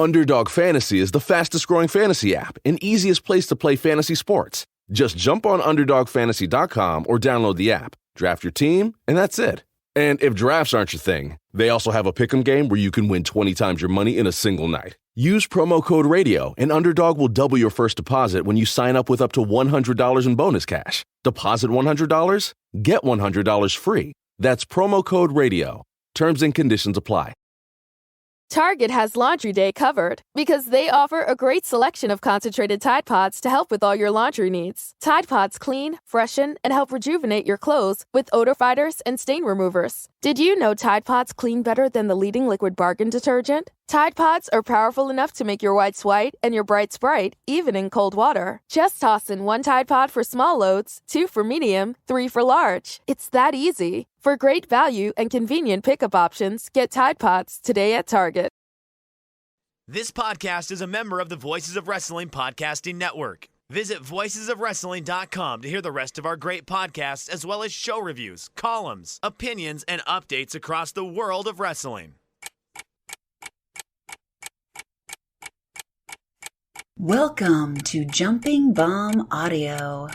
Underdog Fantasy is the fastest growing fantasy app and easiest place to play fantasy sports. Just jump on UnderdogFantasy.com or download the app, draft your team, and that's it. And if drafts aren't your thing, they also have a pick'em game where you can win 20 times your money in a single night. Use promo code RADIO, and Underdog will double your first deposit when you sign up with up to $100 in bonus cash. Deposit $100, get $100 free. That's promo code RADIO. Terms and conditions apply. Target has Laundry Day covered because they offer a great selection of concentrated Tide Pods to help with all your laundry needs. Tide Pods clean, freshen, and help rejuvenate your clothes with odor fighters and stain removers. Did you know Tide Pods clean better than the leading liquid bargain detergent? Tide Pods are powerful enough to make your whites white and your brights bright, even in cold water. Just toss in 1 Tide Pod for small loads, 2 for medium, 3 for large. It's that easy. For great value and convenient pickup options, get Tide Pods today at Target. This podcast is a member of the Voices of Wrestling Podcasting Network. Visit voicesofwrestling.com to hear the rest of our great podcasts, as well as show reviews, columns, opinions, and updates across the world of wrestling. Welcome to Jumping Bomb Audio.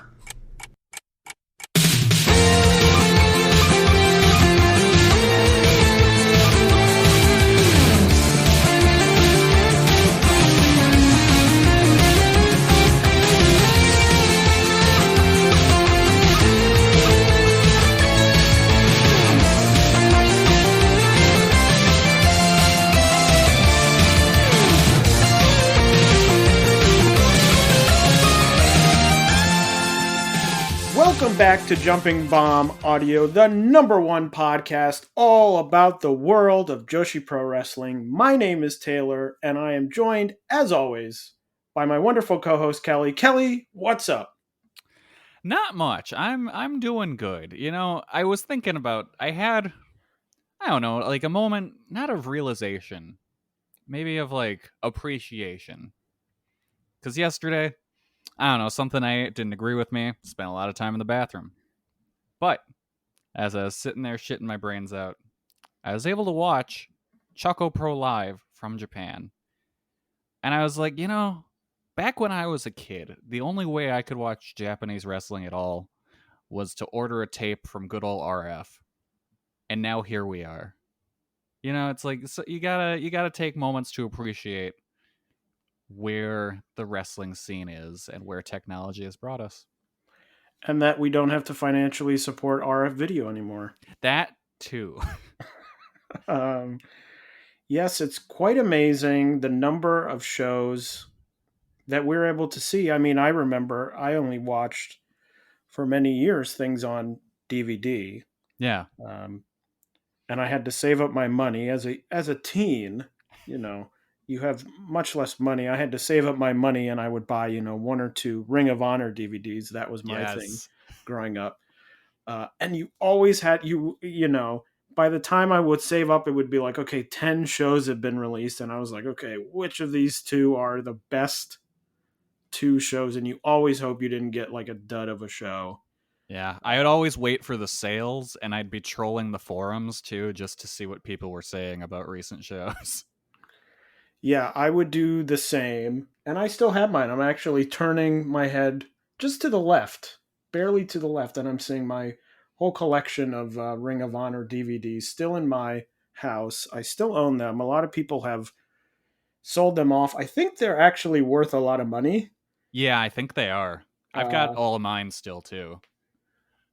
Welcome back to Jumping Bomb Audio, the #1 podcast all about the world of Joshi Pro Wrestling. My name is Taylor, and I am joined, as always, by my wonderful co-host, Kelly. Kelly, what's up? Not much. I'm doing good. You know, I was thinking about, I don't know, like a moment, not of realization, maybe of like appreciation. Because yesterday, I don't know, something I ate didn't agree with me. Spent a lot of time in the bathroom. But as I was sitting there shitting my brains out, I was able to watch ChocoPro live from Japan. And I was like, you know, back when I was a kid, the only way I could watch Japanese wrestling at all was to order a tape from good old RF. And now here we are. You know, it's like, so you gotta take moments to appreciate where the wrestling scene is and where technology has brought us. And that we don't have to financially support RF video anymore. That too. Yes, it's quite amazing the number of shows that we're able to see. I mean, I remember I only watched for many years things on DVD. Yeah. And I had to save up my money as a teen, you know. You have much less money. I had to save up my money, and I would buy, 1 or 2 Ring of Honor DVDs. That was my thing growing up. And you always had, by the time I would save up, it would be like, okay, 10 shows have been released. And I was like, okay, which of these 2 are the best 2 shows? And you always hope you didn't get like a dud of a show. Yeah, I would always wait for the sales, and I'd be trolling the forums too, just to see what people were saying about recent shows. Yeah, I would do the same. And I still have mine. I'm actually turning my head just to the left, barely to the left. And I'm seeing my whole collection of Ring of Honor DVDs still in my house. I still own them. A lot of people have sold them off. I think they're actually worth a lot of money. Yeah, I think they are. I've got all of mine still too.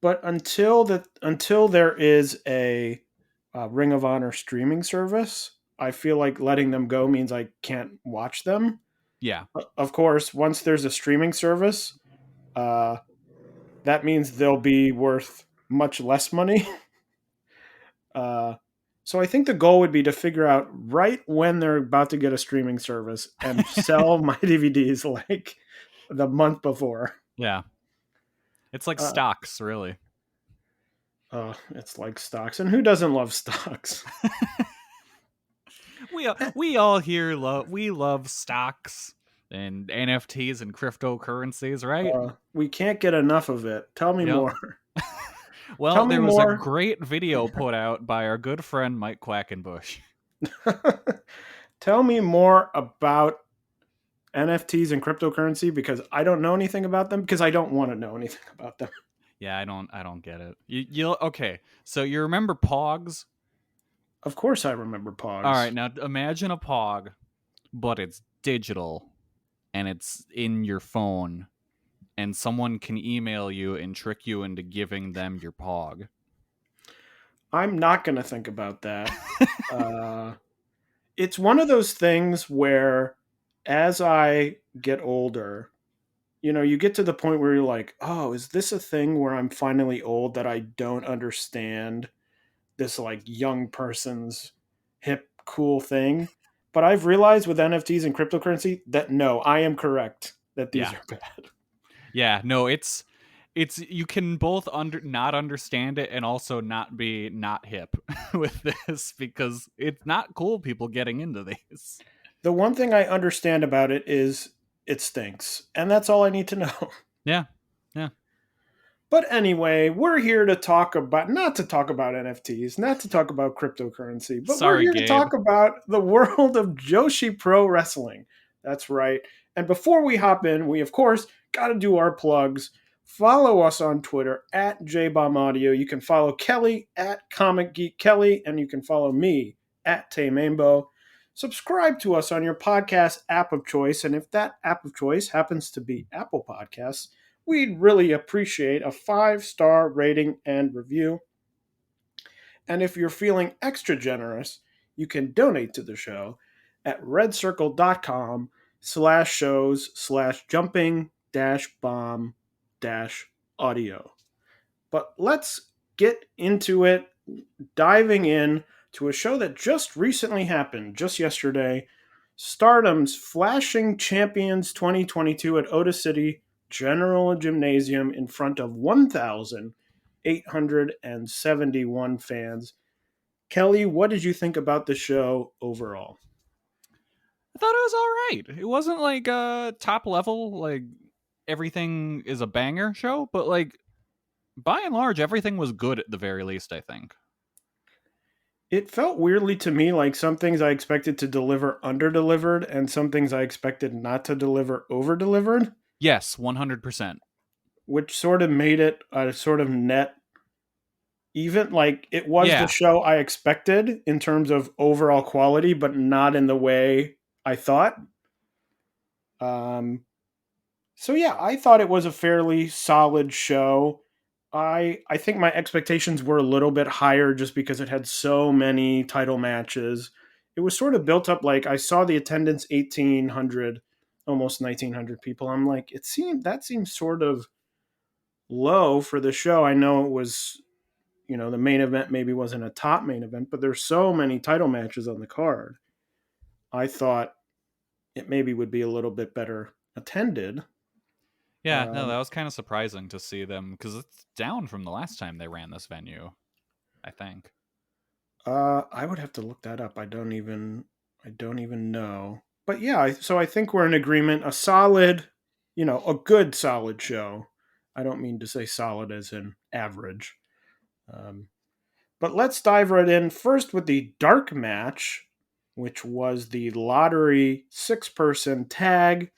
But until there is a Ring of Honor streaming service, I feel like letting them go means I can't watch them. Yeah. Of course, once there's a streaming service, that means they'll be worth much less money. So I think the goal would be to figure out right when they're about to get a streaming service and sell my DVDs like the month before. Yeah. It's like stocks, really. It's like stocks. And who doesn't love stocks? We all here love stocks and NFTs and cryptocurrencies, right? We can't get enough of it. Tell me more. Well, there was a great video put out by our good friend Mike Quackenbush. Tell me more about NFTs and cryptocurrency because I don't know anything about them because I don't want to know anything about them. Yeah, I don't get it. You okay? So you remember Pogs? Of course I remember Pogs. All right, now imagine a Pog, but it's digital and it's in your phone, and someone can email you and trick you into giving them your Pog. I'm not going to think about that. It's one of those things where as I get older, you get to the point where you're like, oh, is this a thing where I'm finally old that I don't understand this like young person's hip, cool thing? But I've realized with NFTs and cryptocurrency that no, I am correct that these are bad. Yeah, no, it's you can both not understand it and also not be not hip with this because it's not cool people getting into these. The one thing I understand about it is it stinks. And that's all I need to know. Yeah. Yeah. But anyway, we're here to talk about, not to talk about NFTs, not to talk about cryptocurrency, but Sorry, we're here Gabe. to talk about the world of Joshi Pro Wrestling. That's right. And before we hop in, we of course got to do our plugs. Follow us on Twitter at JBombAudio. You can follow Kelly at Comic Geek Kelly, and you can follow me at Tamainbo. Subscribe to us on your podcast app of choice, and if that app of choice happens to be Apple Podcasts, we'd really appreciate a 5-star rating and review. And if you're feeling extra generous, you can donate to the show at redcircle.com/shows/jumping-bomb-audio. But let's get into it, diving in to a show that just recently happened, just yesterday, Stardom's Flashing Champions 2022 at Oda City General Gymnasium in front of 1,871 fans. Kelly, what did you think about the show overall? I thought it was all right. It wasn't like top level, like everything is a banger show, but like by and large, everything was good at the very least, I think. It felt weirdly to me like some things I expected to deliver under-delivered and some things I expected not to deliver over-delivered. Yes, 100%. Which sort of made it a sort of net even. Like, it was the show I expected in terms of overall quality, but not in the way I thought. So yeah, I thought it was a fairly solid show. I think my expectations were a little bit higher just because it had so many title matches. It was sort of built up like I saw the attendance 1,800, almost 1,900 people. I'm like, that seems sort of low for the show. I know it was, the main event maybe wasn't a top main event, but there's so many title matches on the card. I thought it maybe would be a little bit better attended. Yeah, no, that was kind of surprising to see them because it's down from the last time they ran this venue, I think. I would have to look that up. I don't even know. But yeah, so I think we're in agreement. A solid, a good solid show. I don't mean to say solid as in average. But let's dive right in first with the dark match, which was the lottery 6-person tag.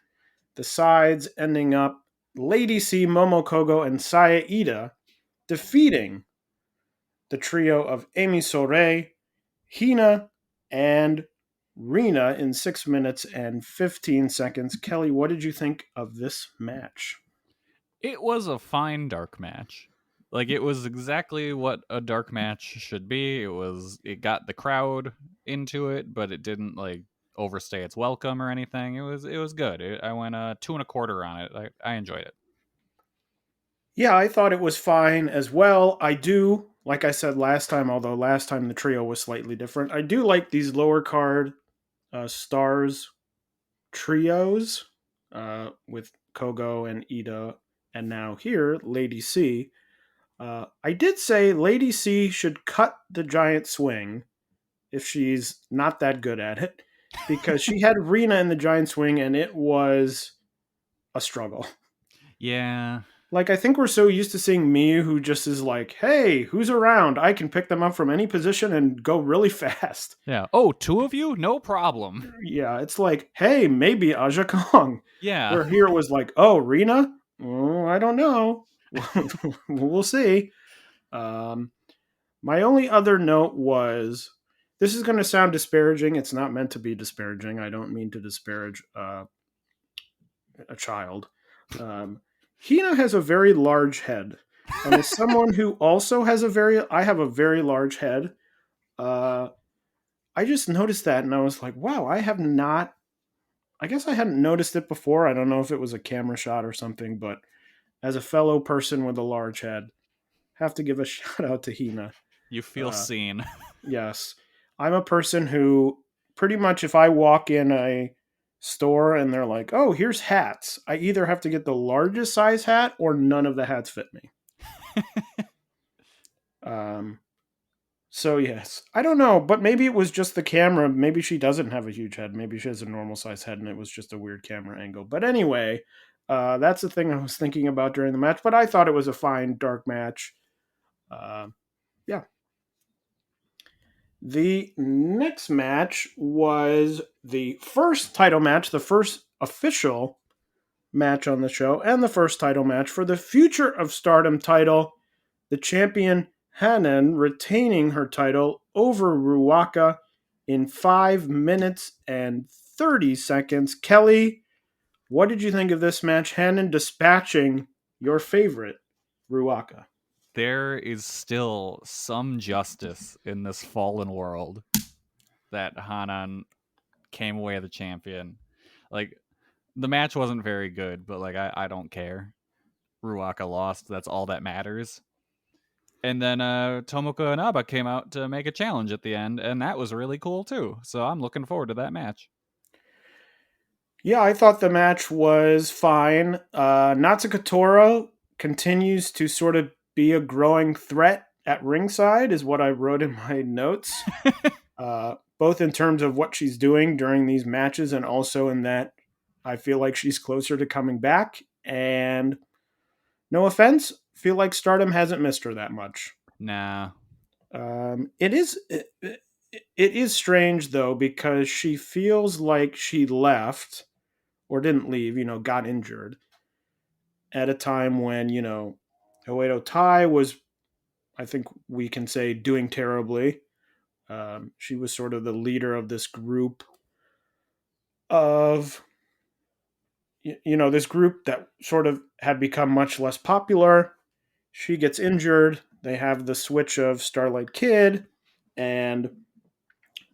The sides ending up Lady C, Momo Kogo, and Saya Ida defeating the trio of Amy Sourei, Hina, and Rina in 6 minutes and 15 seconds. Kelly, what did you think of this match? It was a fine dark match. Like, it was exactly what a dark match should be. It got the crowd into it, but it didn't like overstay its welcome or anything. It was good. I went 2.25 on it. I enjoyed it. Yeah, I thought it was fine as well. I do, like I said last time, although last time the trio was slightly different, I do like these lower card stars trios with Kogo and Ida, and now here, Lady C. I did say Lady C should cut the giant swing if she's not that good at it, because she had Rina in the giant swing and it was a struggle. Yeah. Like, I think we're so used to seeing Miyu who just is like, hey, who's around? I can pick them up from any position and go really fast. Yeah. Oh, two of you? No problem. Yeah, it's like, hey, maybe Aja Kong. Yeah. Where here it was like, oh, Rina? Oh, I don't know. We'll see. My only other note was, this is going to sound disparaging. It's not meant to be disparaging. I don't mean to disparage a child. Hina has a very large head. And as someone who also has I have a very large head. I just noticed that and I was like, wow, I guess I hadn't noticed it before. I don't know if it was a camera shot or something, but as a fellow person with a large head, have to give a shout out to Hina. You feel seen. Yes. I'm a person who pretty much, if I walk in a store and they're like, oh, here's hats, I either have to get the largest size hat or none of the hats fit me. So yes, I don't know, but maybe it was just the camera. Maybe she doesn't have a huge head. Maybe she has a normal size head and it was just a weird camera angle. But anyway, that's the thing I was thinking about during the match, but I thought it was a fine dark match. Yeah. The next match was the first title match, the first official match on the show, and the first title match for the Future of Stardom title. The champion Hana retaining her title over Ruaka in 5 minutes and 30 seconds. Kelly, what did you think of this match? Hana dispatching your favorite, Ruaka. There is still some justice in this fallen world that Hana came away the champion. Like, the match wasn't very good, but like I don't care. Ruaka lost. That's all that matters. And then Tomoko Inaba came out to make a challenge at the end, and that was really cool too. So I'm looking forward to that match. Yeah, I thought the match was fine. Natsuko Tora continues to sort of be a growing threat at ringside, is what I wrote in my notes. Both in terms of what she's doing during these matches and also in that I feel like she's closer to coming back. And no offense, feel like Stardom hasn't missed her that much. Nah. It is strange though, because she feels like she left or didn't leave, got injured at a time when, Oedo Tai was, I think we can say, doing terribly. She was sort of the leader of this group this group that sort of had become much less popular. She gets injured. They have the switch of Starlight Kid and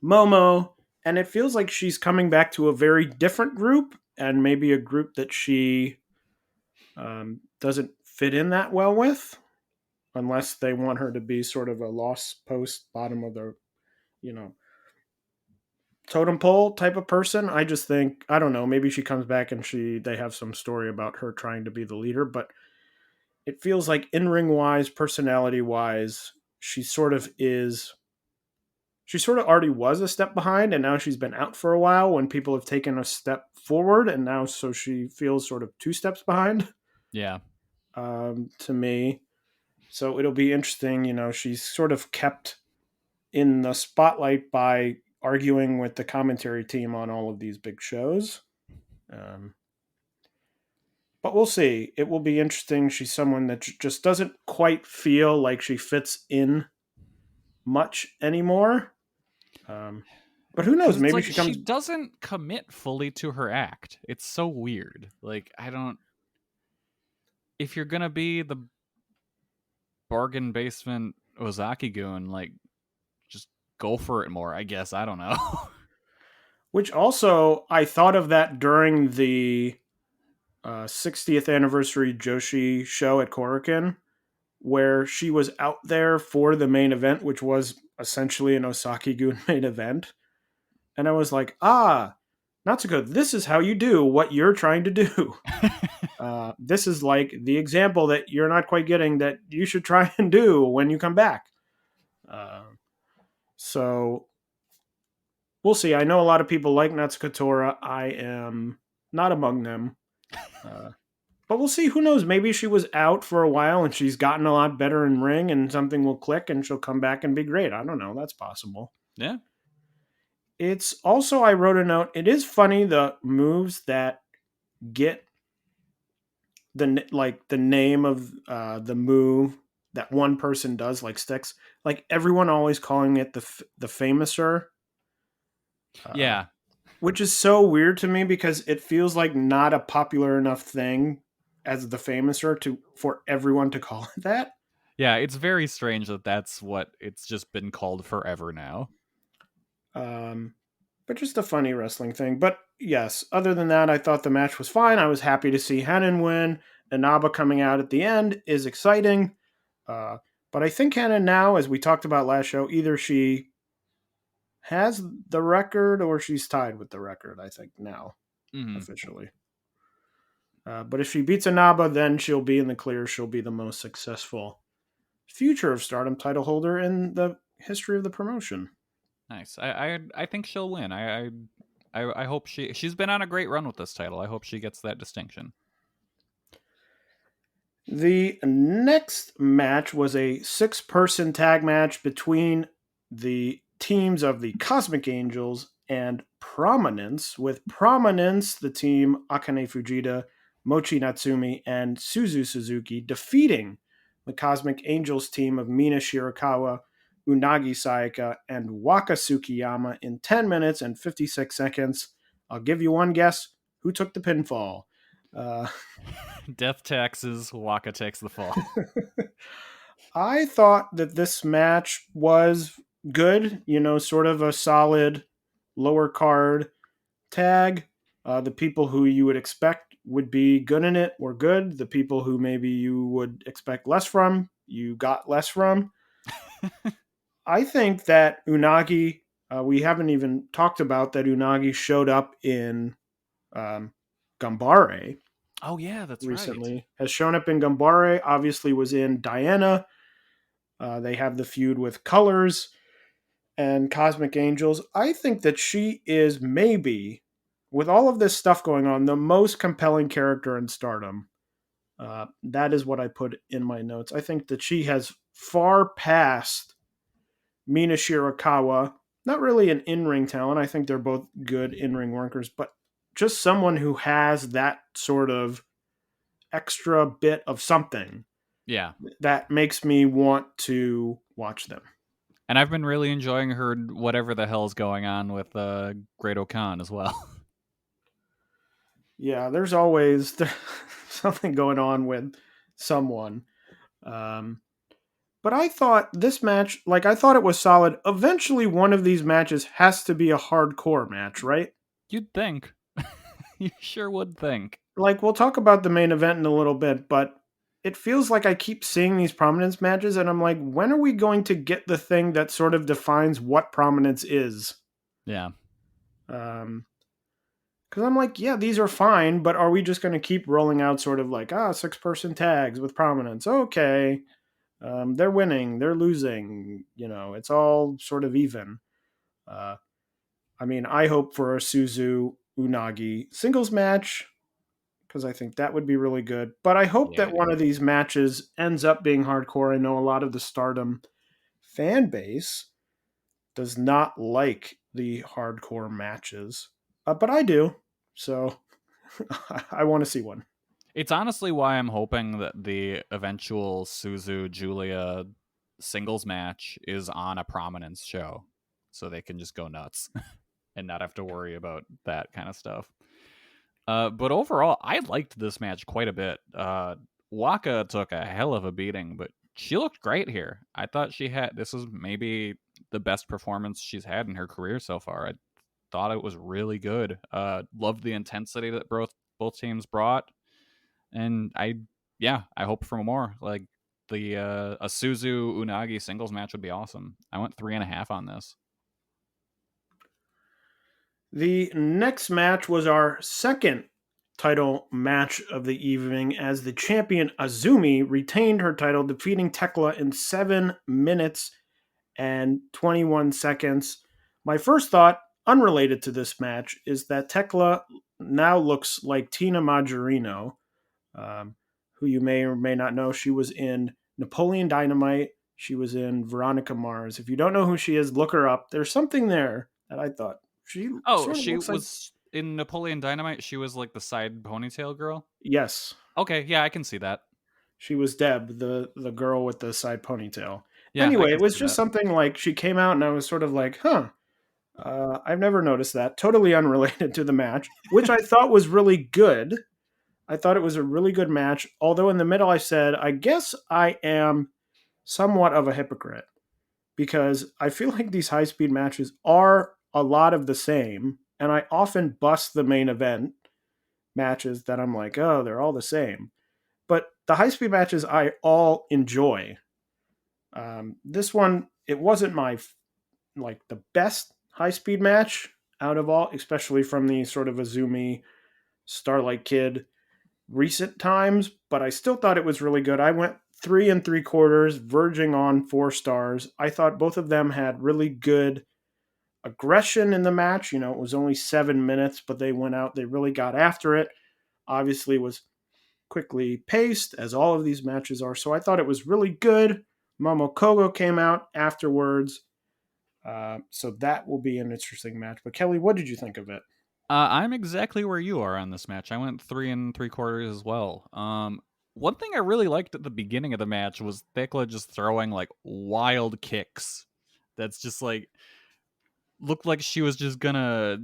Momo, and it feels like she's coming back to a very different group and maybe a group that she doesn't fit in that well with, unless they want her to be sort of a lost post, bottom of the, totem pole type of person. I just think, I don't know, maybe she comes back and they have some story about her trying to be the leader, but it feels like in-ring wise, personality wise, she sort of already was a step behind, and now she's been out for a while when people have taken a step forward, and now so she feels sort of 2 steps behind. Yeah. To me. So it'll be interesting, she's sort of kept in the spotlight by arguing with the commentary team on all of these big shows. But we'll see. It will be interesting. She's someone that just doesn't quite feel like she fits in much anymore. But who knows? Maybe she doesn't commit fully to her act. It's so weird. Like, if you're gonna be the bargain basement Ozaki-gun, like, just go for it more, I guess. I don't know. Which also, I thought of that during the 60th anniversary Joshi show at Korakuen, where she was out there for the main event, which was essentially an Osaki-gun main event. And I was like, Natsuko, this is how you do what you're trying to do. This is like the example that you're not quite getting that you should try and do when you come back. So we'll see. I know a lot of people like Natsuko Tora. I am not among them. But we'll see. Who knows? Maybe she was out for a while and she's gotten a lot better in ring and something will click and she'll come back and be great. I don't know. That's possible. Yeah. It's also, I wrote a note, it is funny the moves that get the name of the move that one person does, like sticks. Like everyone always calling it the famouser. Yeah. Which is so weird to me because it feels like not a popular enough thing as the famouser for everyone to call it that. Yeah, it's very strange that that's what it's just been called forever now. But just a funny wrestling thing. But yes, other than that, I thought the match was fine. I was happy to see Hana win. Inaba coming out at the end is exciting. But I think Hana now, as we talked about last show, either she has the record or she's tied with the record, I think, now, officially. But if she beats Inaba, then she'll be in the clear. She'll be the most successful future of Stardom title holder in the history of the promotion. Nice. I think she'll win. I hope she's been on a great run with this title. I hope she gets that distinction. The next match was a 6-person tag match between the teams of the Cosmic Angels and Prominence, with Prominence, the team Akane Fujita, Mochi Natsumi, and Suzu Suzuki defeating the Cosmic Angels team of Mina Shirakawa, Unagi Sayaka, and Waka Tsukiyama in 10 minutes and 56 seconds. I'll give you one guess. Who took the pinfall? Death taxes, Waka takes the fall. I thought that this match was good, sort of a solid lower card tag. The people who you would expect would be good in it were good. The people who maybe you would expect less from, you got less from. I think that Unagi, we haven't even talked about that Unagi showed up in Gambare. Oh, yeah, that's recently. right. Has shown up in Gambare, obviously was in Diana. They have the feud with Colors and Cosmic Angels. I think that she is maybe, with all of this stuff going on, the most compelling character in Stardom. That is what I put in my notes. I think that she has far passed Mina Shirakawa. Not really an in-ring talent. I think they're both good in-ring workers, but just someone who has that sort of extra bit of something. Yeah. That makes me want to watch them. And I've been really enjoying her whatever the hell's going on with Great Okan as well. Yeah, there's always something going on with someone. But I thought this match, I thought it was solid. Eventually, one of these matches has to be a hardcore match, right? You'd think. You sure would think. We'll talk about the main event in a little bit, but it feels like I keep seeing these Prominence matches, and I'm like, when are we going to get the thing that sort of defines what Prominence is? Yeah. Because I'm like, yeah, these are fine, but are we just going to keep rolling out sort of 6-person tags with Prominence? Okay. They're winning, they're losing, it's all sort of even. I hope for a Suzu Unagi singles match, because I think that would be really good. But I hope that one of these matches ends up being hardcore. I know a lot of the Stardom fan base does not like the hardcore matches, but I do. So I want to see one. It's honestly why I'm hoping that the eventual Suzu Julia singles match is on a Prominence show, so they can just go nuts and not have to worry about that kind of stuff. But overall, I liked this match quite a bit. Waka took a hell of a beating, but she looked great here. I thought this was maybe the best performance she's had in her career so far. I thought it was really good. Loved the intensity that both teams brought. And I hope for more. A Suzu Unagi singles match would be awesome. I went 3.5 on this. The next match was our second title match of the evening, as the champion Azumi retained her title, defeating Tekla in 7 minutes and 21 seconds. My first thought, unrelated to this match, is that Tekla now looks like Tina Majorino. who you may or may not know. She was in Napoleon Dynamite. She was in Veronica Mars. If you don't know who she is, look her up. There's something there that I thought she Oh, sort of she looks like. was in Napoleon Dynamite. She was like the side ponytail girl. Yes, Okay, yeah, I can see that. she was Deb, the girl with the side ponytail. Yeah, I Anyway, can it was see just that. something like she came out and I was sort of like, huh. I've never noticed that. Totally unrelated to the match, which I thought was really good. I thought it was a really good match. Although in the middle I said, I guess I am somewhat of a hypocrite because I feel like these high speed matches are a lot of the same. And I often bust the main event matches that I'm like, oh, they're all the same. But the high speed matches I all enjoy. This one, it wasn't my like the best high speed match out of all, especially from the sort of Azumi Starlight Kid recent times, but I still thought it was really good. I went 3 3/4, verging on 4 stars. I thought both of them had really good aggression in the match. You know, it was only 7 minutes, but they went out, they really got after it. Obviously, it was quickly paced, as all of these matches are. So I thought it was really good. Momokogo came out afterwards. So that will be an interesting match. But Kelly, what did you think of it? I'm exactly where you are on this match. I went 3 3/4 as well. One thing I really liked at the beginning of the match was Thekla just throwing like wild kicks. That's just like looked like she was just gonna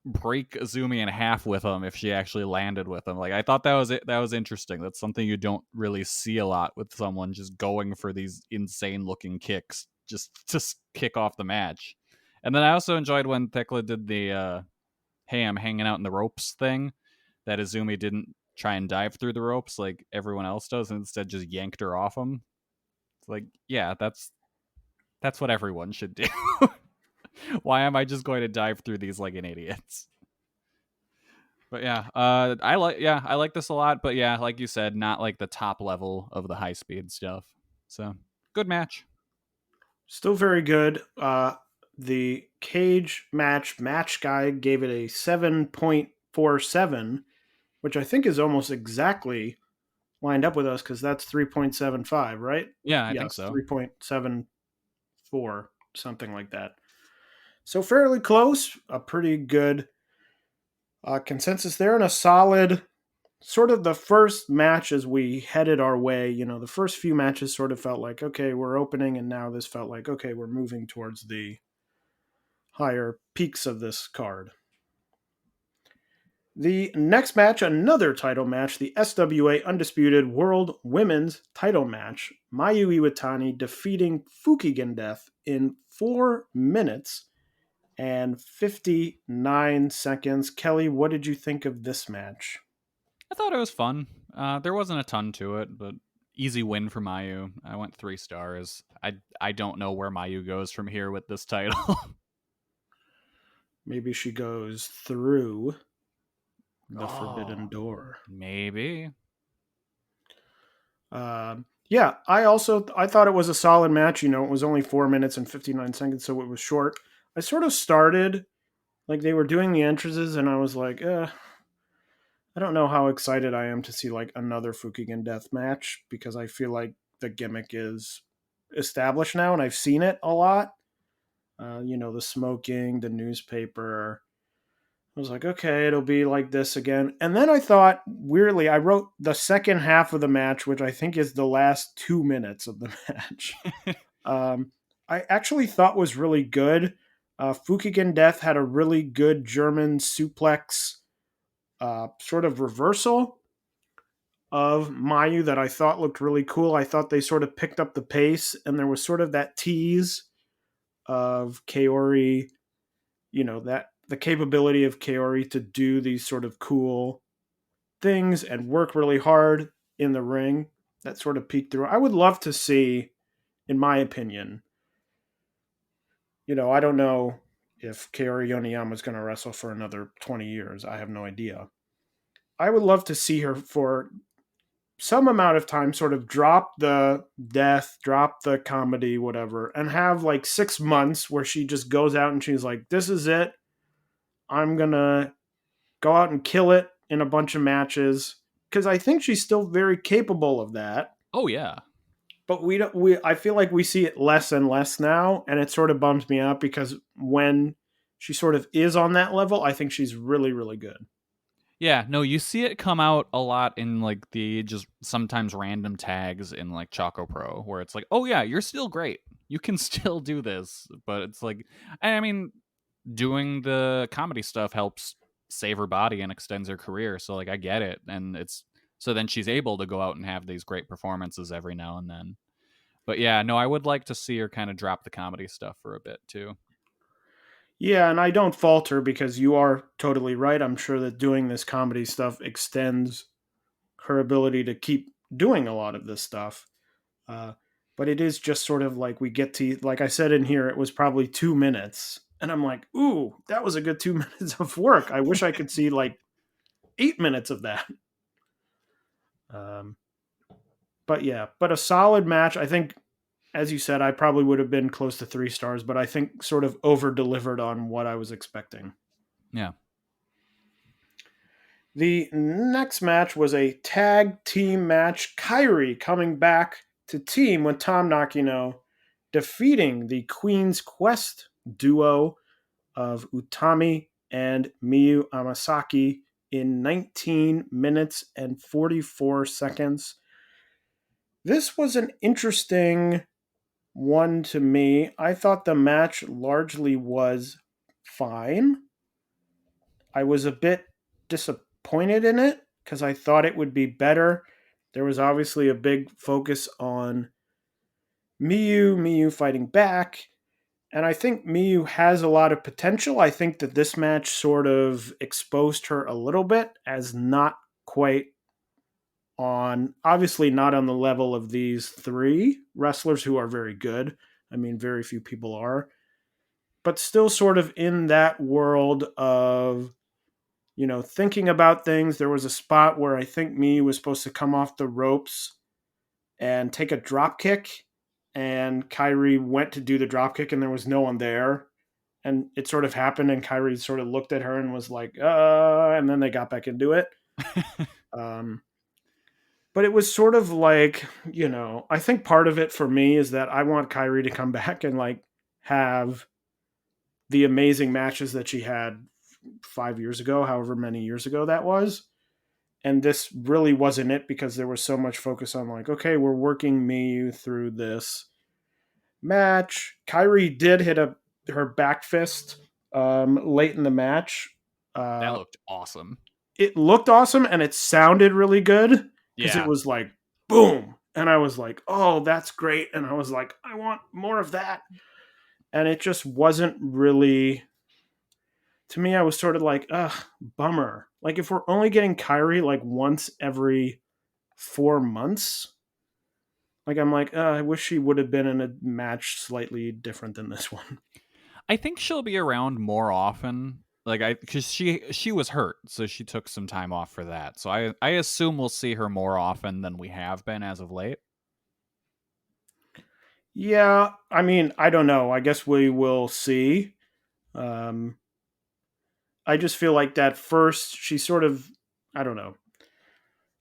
break Azumi in half with him if she actually landed with him. Like I thought that was it. That was interesting. That's something you don't really see a lot with someone just going for these insane looking kicks just to kick off the match. And then I also enjoyed when Thekla did the hey, I'm hanging out in the ropes thing, that Izumi didn't try and dive through the ropes like everyone else does and instead just yanked her off him. It's like, yeah, that's what everyone should do. Why am I just going to dive through these like an idiot? But yeah, I like this a lot, but yeah, like you said, not like the top level of the high speed stuff. So, good match. Still very good. The cage match guy gave it a 7.47, which I think is almost exactly lined up with us because that's 3.75, right? Yeah, I think Yes, so. 3.74, something like that. So fairly close, a pretty good consensus there, and a solid sort of the first match as we headed our way. You know, the first few matches sort of felt like, okay, we're opening, and now this felt like, okay, we're moving towards the higher peaks of this card. The next match, another title match, the SWA Undisputed World Women's title match. Mayu Iwatani defeating Fukigen Death in 4 minutes and 59 seconds. Kelly, what did you think of this match? I thought it was fun. There wasn't a ton to it, but easy win for Mayu. I went 3 stars. I don't know where Mayu goes from here with this title. Maybe she goes through the forbidden door. Maybe. Yeah, I thought it was a solid match. You know, it was only 4 minutes and 59 seconds, so it was short. I sort of started like they were doing the entrances, and I was like, I don't know how excited I am to see like another Fukigen Death match because I feel like the gimmick is established now, and I've seen it a lot. You know, the smoking, the newspaper. I was like, okay, it'll be like this again. And then I thought, weirdly, I wrote the second half of the match, which I think is the last 2 minutes of the match. I actually thought was really good. Fukigen Death had a really good German suplex sort of reversal of Mayu that I thought looked really cool. I thought they sort of picked up the pace, and there was sort of that tease of Kaori, you know, that the capability of Kaori to do these sort of cool things and work really hard in the ring. That sort of peeked through. I would love to see, in my opinion, you know, I don't know if Kaori Yoneyama is going to wrestle for another 20 years. I have no idea. I would love to see her for some amount of time sort of drop the death, drop the comedy, whatever, and have like 6 months where she just goes out and she's like, this is it. I'm going to go out and kill it in a bunch of matches because I think she's still very capable of that. Oh yeah. But I feel like we see it less and less now, and it sort of bums me out because when she sort of is on that level, I think she's really, really good. Yeah, no, you see it come out a lot in like the just sometimes random tags in like ChocoPro where it's like, oh yeah, you're still great. You can still do this. But it's like, I mean, doing the comedy stuff helps save her body and extends her career. So like, I get it. And it's, so then she's able to go out and have these great performances every now and then. But yeah, no, I would like to see her kind of drop the comedy stuff for a bit too. Yeah, and I don't fault her because you are totally right. I'm sure that doing this comedy stuff extends her ability to keep doing a lot of this stuff. But it is just sort of like we get to, like I said in here, it was probably 2 minutes. And I'm like, ooh, that was a good 2 minutes of work. I wish I could see like 8 minutes of that. But yeah, but a solid match. I think, as you said, I probably would have been close to 3 stars, but I think sort of over delivered on what I was expecting. Yeah. The next match was a tag team match. Kairi coming back to team with Tom Nakino, defeating the Queen's Quest duo of Utami and Miyu Amasaki in 19 minutes and 44 seconds. This was an interesting one to me. I thought the match largely was fine. I was a bit disappointed in it because I thought it would be better. There was obviously a big focus on Miyu fighting back, and I think Miyu has a lot of potential. I think that this match sort of exposed her a little bit as not quite on, obviously not on the level of these 3 wrestlers who are very good. I mean, very few people are, but still sort of in that world of, you know, thinking about things. There was a spot where I think Miyu was supposed to come off the ropes and take a drop kick, and Kairi went to do the drop kick and there was no one there. And it sort of happened and Kairi sort of looked at her and was like, and then they got back into it. But it was sort of like, you know, I think part of it for me is that I want Kairi to come back and like have the amazing matches that she had 5 years ago, however many years ago that was. And this really wasn't it because there was so much focus on like, okay, we're working Miyu through this match. Kairi did hit her back fist late in the match. That looked awesome. It looked awesome and it sounded really good because Yeah. it was like, boom. And I was like, oh, that's great. And I was like, I want more of that. And it just wasn't really, to me, I was sort of like, bummer. Like if we're only getting Kairi like once every 4 months, like I'm like, I wish she would have been in a match slightly different than this one. I think she'll be around more often. Like because she was hurt, so she took some time off for that. So I assume we'll see her more often than we have been as of late. Yeah, I mean, I don't know. I guess we will see. I just feel like that first, she sort of, I don't know.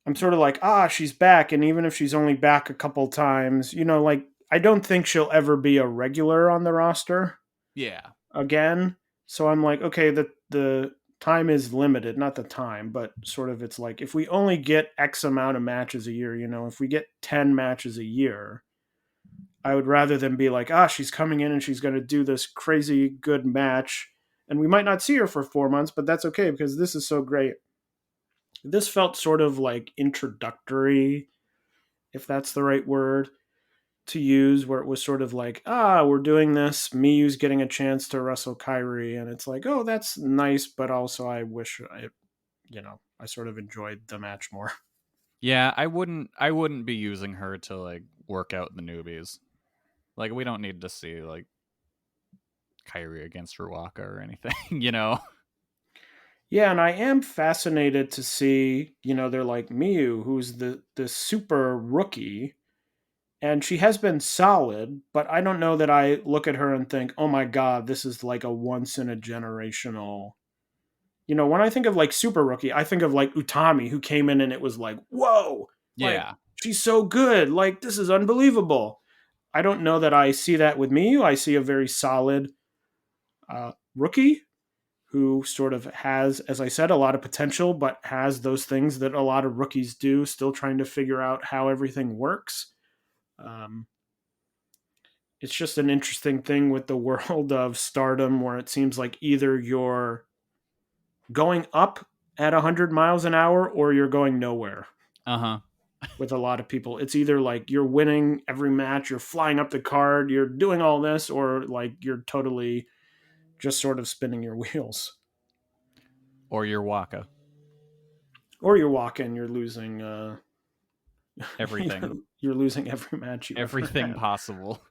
I'm sort of like, she's back. And even if she's only back a couple times, you know, like, I don't think she'll ever be a regular on the roster. Yeah. Again. So I'm like, okay, the time is limited. Not the time, but sort of it's like, if we only get X amount of matches a year, you know, if we get 10 matches a year, I would rather than be like, she's coming in and she's going to do this crazy good match. And we might not see her for 4 months, but that's okay because this is so great. This felt sort of like introductory, if that's the right word to use, where it was sort of like, we're doing this. Miyu's getting a chance to wrestle Kairi. And it's like, oh, that's nice. But also I wish I sort of enjoyed the match more. Yeah, I wouldn't be using her to like work out the newbies. Like we don't need to see like Kairi against Ruaka or anything, you know? Yeah, and I am fascinated to see, you know, they're like Miyu, who's the super rookie, and she has been solid, but I don't know that I look at her and think, oh my God, this is like a once in a generational, when I think of like super rookie, I think of like Utami, who came in and it was like, whoa, like Yeah. she's so good. Like, this is unbelievable. I don't know that I see that with Miyu. I see a very solid rookie who sort of has, as I said, a lot of potential, but has those things that a lot of rookies do, still trying to figure out how everything works. It's just an interesting thing with the world of Stardom where it seems like either you're going up at 100 miles an hour or you're going nowhere. With a lot of people, it's either like you're winning every match, you're flying up the card, you're doing all this, or like you're totally just sort of spinning your wheels. Or you're Waka. Or you're walking, you're losing Everything. You're losing every match you Everything ever have. possible.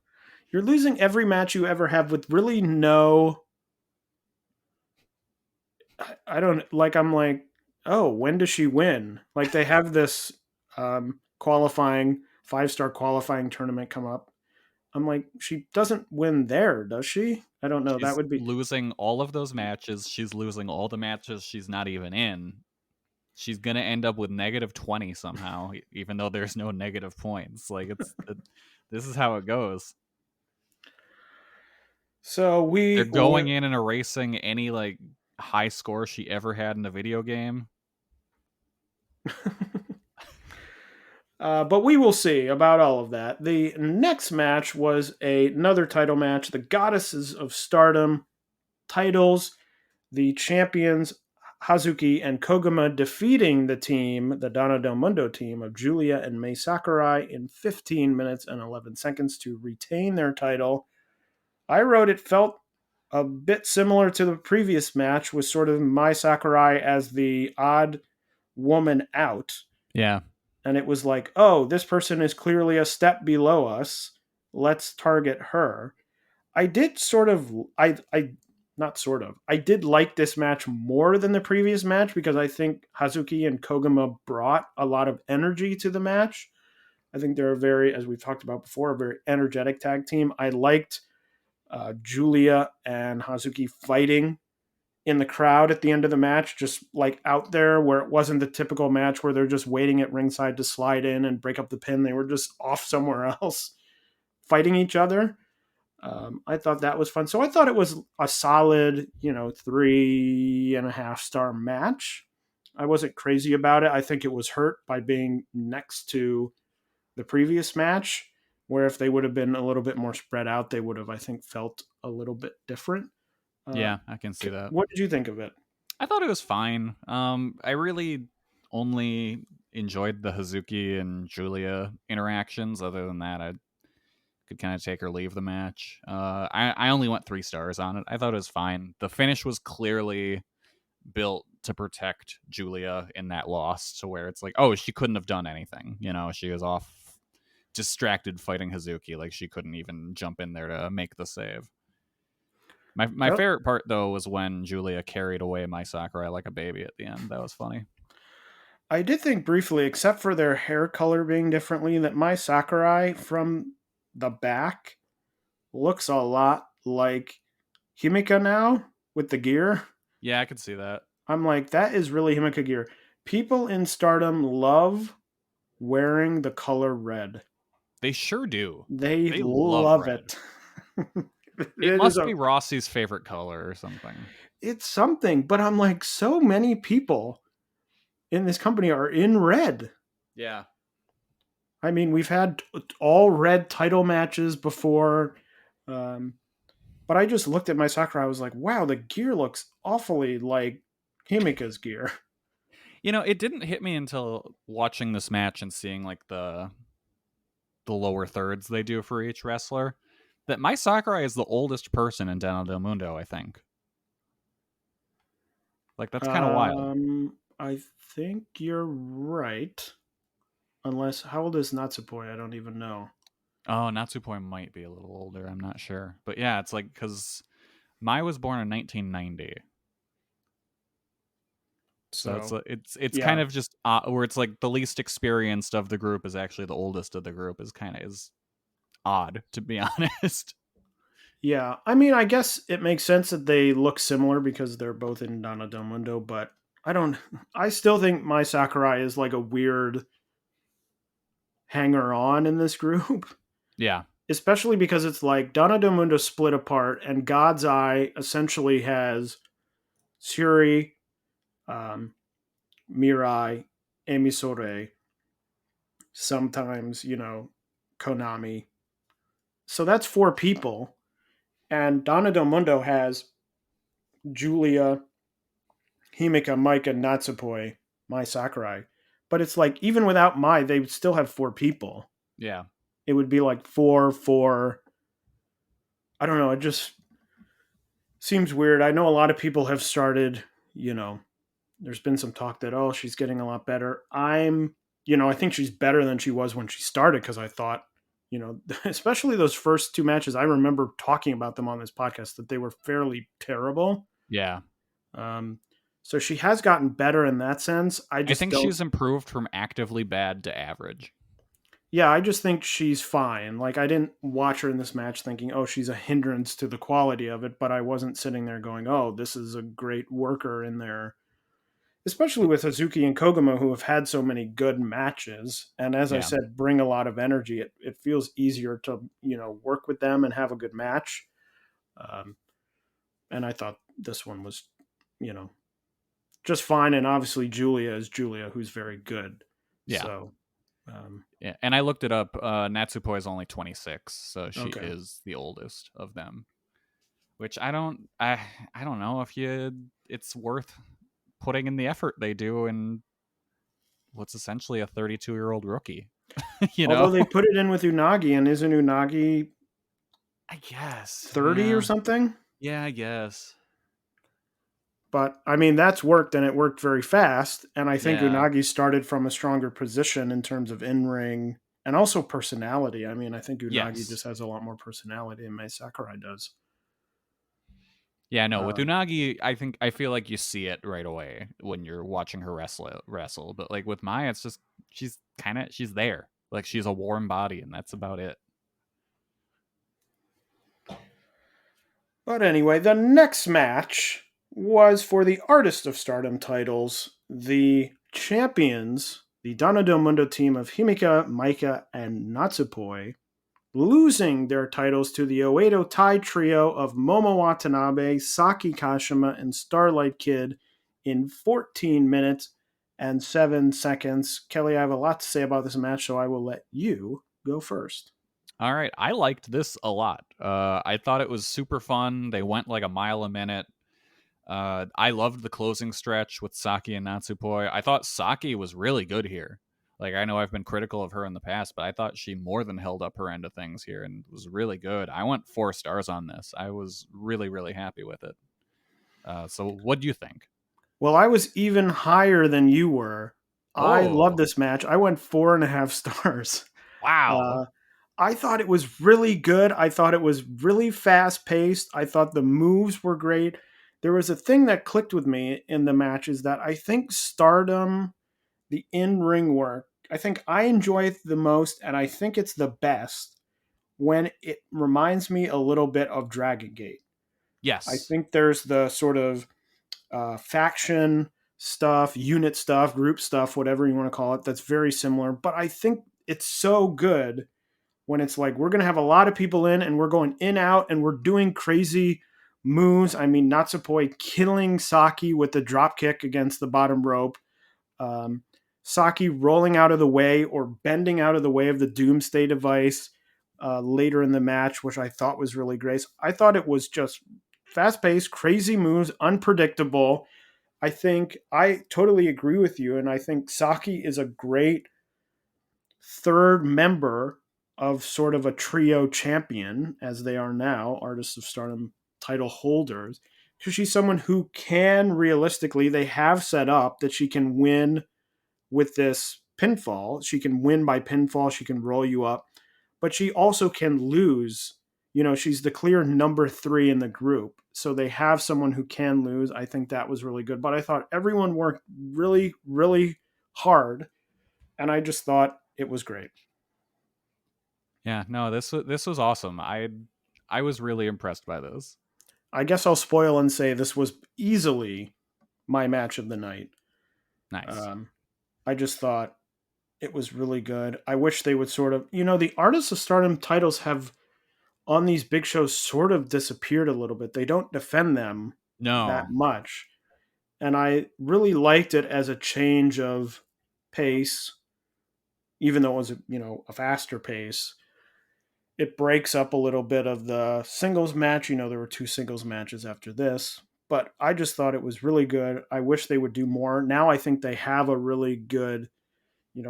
You're losing every match you ever have with really no. I don't like. I'm like, oh, when does she win? Like they have this qualifying 5-star qualifying tournament come up. I'm like, she doesn't win there, does she? I don't know. She's That would be losing all of those matches. She's losing all the matches she's not even in. She's gonna end up with -20 somehow, even though there's no negative points. Like this is how it goes. So they're going in and erasing any like high score she ever had in a video game. But we will see about all of that. The next match was another title match. The Goddesses of Stardom titles. The champions Hazuki and Koguma defeating the Donna Del Mundo team of Julia and Mei Sakurai in 15 minutes and 11 seconds to retain their title. I wrote it felt a bit similar to the previous match, with sort of Mai Sakurai as the odd woman out. Yeah. And it was like, oh, this person is clearly a step below us. Let's target her. I did I did like this match more than the previous match because I think Hazuki and Koguma brought a lot of energy to the match. I think they're as we've talked about before, a very energetic tag team. I liked Julia and Hazuki fighting in the crowd at the end of the match, just like out there, where it wasn't the typical match where they're just waiting at ringside to slide in and break up the pin. They were just off somewhere else fighting each other. I thought that was fun. So I thought it was a solid, 3.5 star match. I wasn't crazy about it. I think it was hurt by being next to the previous match, where if they would have been a little bit more spread out, they would have, I think, felt a little bit different. Yeah, I can see that. What did you think of it? I thought it was fine. I really only enjoyed the Hazuki and Julia interactions. Other than that, I could kind of take or leave the match. I only went 3 stars on it. I thought it was fine. The finish was clearly built to protect Julia in that loss, to where it's like, oh, she couldn't have done anything. She was off distracted fighting Hazuki. Like, she couldn't even jump in there to make the save. My favorite part, though, was when Julia carried away Mai Sakurai like a baby at the end. That was funny. I did think briefly, except for their hair color being differently, that Mai Sakurai from the back looks a lot like Himika now with the gear. Yeah, I could see that. I'm like, that is really Himika gear. People in Stardom love wearing the color red. They sure do. They love it. It must be Rossi's favorite color or something. It's something, but I'm like, so many people in this company are in red. Yeah. I mean, we've had all red title matches before, but I just looked at Mai Sakurai. I was like, wow, the gear looks awfully like Himika's gear. It didn't hit me until watching this match and seeing like the lower thirds they do for each wrestler, that Mai Sakurai is the oldest person in Donna Del Mundo, I think. Like, that's kind of wild. I think you're right. Unless, how old is Natsupoi? I don't even know. Oh, Natsupoi might be a little older. I'm not sure. But yeah, it's like, because Mai was born in 1990. So it's yeah. Kind of just where it's like the least experienced of the group is actually the oldest of the group is odd, to be honest. Yeah, I mean, I guess it makes sense that they look similar because they're both in Donna Del Mundo, but I don't. I still think Mai Sakurai is like a weird hanger on in this group, Yeah. especially because it's like Donna Del Mundo split apart, and God's Eye essentially has Suri, um, Mirai, Amy Sore, sometimes, Konami. So that's four people. And Donna Del Mundo has Julia, Himika, Micah, Natsupoi, Mai Sakurai. But it's like, even without Mai, they would still have four people. Yeah. It would be like four. I don't know. It just seems weird. I know a lot of people have started, there's been some talk that, oh, she's getting a lot better. I think she's better than she was when she started because I thought, especially those first two matches, I remember talking about them on this podcast that they were fairly terrible. Yeah. So she has gotten better in that sense. I think she's improved from actively bad to average. Yeah, I just think she's fine. Like, I didn't watch her in this match thinking, oh, she's a hindrance to the quality of it, but I wasn't sitting there going, oh, this is a great worker in there. Especially with Hazuki and Koguma, who have had so many good matches. And as I said, bring a lot of energy. It feels easier to, work with them and have a good match. And I thought this one was, just fine. And obviously Julia is Julia, who's very good. Yeah. So, yeah. And I looked it up. Natsupoi is only 26, so she is the oldest of them. Which I don't know if it's worth putting in the effort they do in what's essentially a 32-year-old rookie. Although they put it in with Unagi, and isn't Unagi, I guess, 30 or something? Yeah, I guess. But, I mean, that's worked, and it worked very fast. And I think Unagi started from a stronger position in terms of in-ring and also personality. I mean, I think Unagi just has a lot more personality than Mai Sakurai does. Yeah, no, with Unagi, I feel like you see it right away when you're watching her wrestle. But like with Mai, it's just she's there. Like she's a warm body, and that's about it. But anyway, the next match was for the Artist of Stardom titles. The champions, the Donna Del Mundo team of Himika, Maika, and Natsupoi, losing their titles to the Oedo Tai trio of Momo Watanabe, Saki Kashima, and Starlight Kid in 14 minutes and 7 seconds. Kelly, I have a lot to say about this match, so I will let you go first. All right. I liked this a lot. I thought it was super fun. They went like a mile a minute. I loved the closing stretch with Saki and Natsupoi. I thought Saki was really good here. Like, I know I've been critical of her in the past, but I thought she more than held up her end of things here and was really good. I went 4 stars on this. I was really, really happy with it. So what do you think? Well, I was even higher than you were. Oh. I love this match. I went 4.5 stars. Wow. I thought it was really good. I thought it was really fast paced. I thought the moves were great. There was a thing that clicked with me in the match is that I think Stardom, the in-ring work, I think I enjoy it the most, and I think it's the best when it reminds me a little bit of Dragon Gate. Yes. I think there's the sort of faction stuff, unit stuff, group stuff, whatever you want to call it, that's very similar. But I think it's so good when it's like we're going to have a lot of people in and we're going in, out, and we're doing crazy moves. I mean, Natsupoi killing Saki with the drop kick against the bottom rope. Saki rolling out of the way or bending out of the way of the Doomsday device later in the match, which I thought was really great. I thought it was just fast-paced, crazy moves, unpredictable. I think I totally agree with you, and I think Saki is a great third member of sort of a trio champion, as they are now, Artists of Stardom title holders, because she's someone who can realistically, they have set up that she can win with this pinfall. She can win by pinfall. She can roll you up, but she also can lose. You know, she's the clear number 3 in the group. So they have someone who can lose. I think that was really good. But I thought everyone worked really, really hard. And I just thought it was great. Yeah, no, this was awesome. I I was really impressed by this. I guess I'll spoil and say this was easily my match of the night. Nice. I just thought it was really good. I wish they would sort of, the Artists of Stardom titles have on these big shows sort of disappeared a little bit. They don't defend them that No. much. And I really liked it as a change of pace, even though it was, a faster pace. It breaks up a little bit of the singles match. There were 2 singles matches after this, but I just thought it was really good. I wish they would do more. Now I think they have a really good,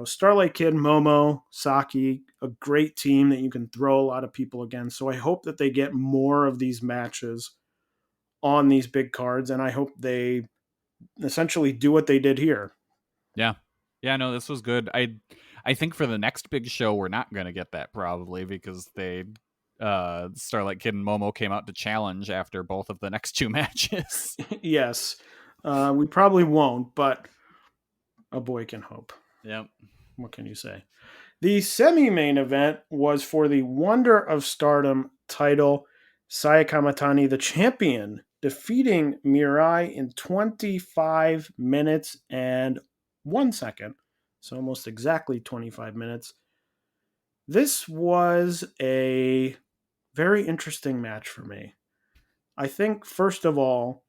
Starlight Kid, Momo, Saki, a great team that you can throw a lot of people against. So I hope that they get more of these matches on these big cards, and I hope they essentially do what they did here. Yeah. Yeah, no, this was good. I think for the next big show, we're not going to get that probably because Starlight Kid and Momo came out to challenge after both of the next 2 matches. Yes. We probably won't, but a boy can hope. Yep. What can you say? The semi-main event was for the Wonder of Stardom title. Saya Kamatani, the champion, defeating Mirai in 25 minutes and 1 second. So almost exactly 25 minutes. This was a very interesting match for me. I think, first of all,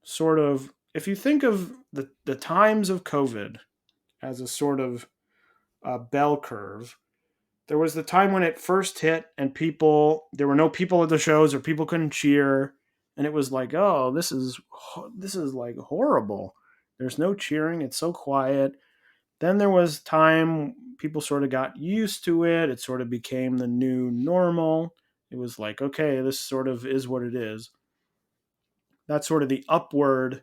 sort of, if you think of the times of COVID as a sort of bell curve, there was the time when it first hit and there were no people at the shows or people couldn't cheer. And it was like, oh, this is like horrible. There's no cheering. It's so quiet. Then there was time people sort of got used to it. It sort of became the new normal. It was like, okay, this sort of is what it is. That's sort of the upward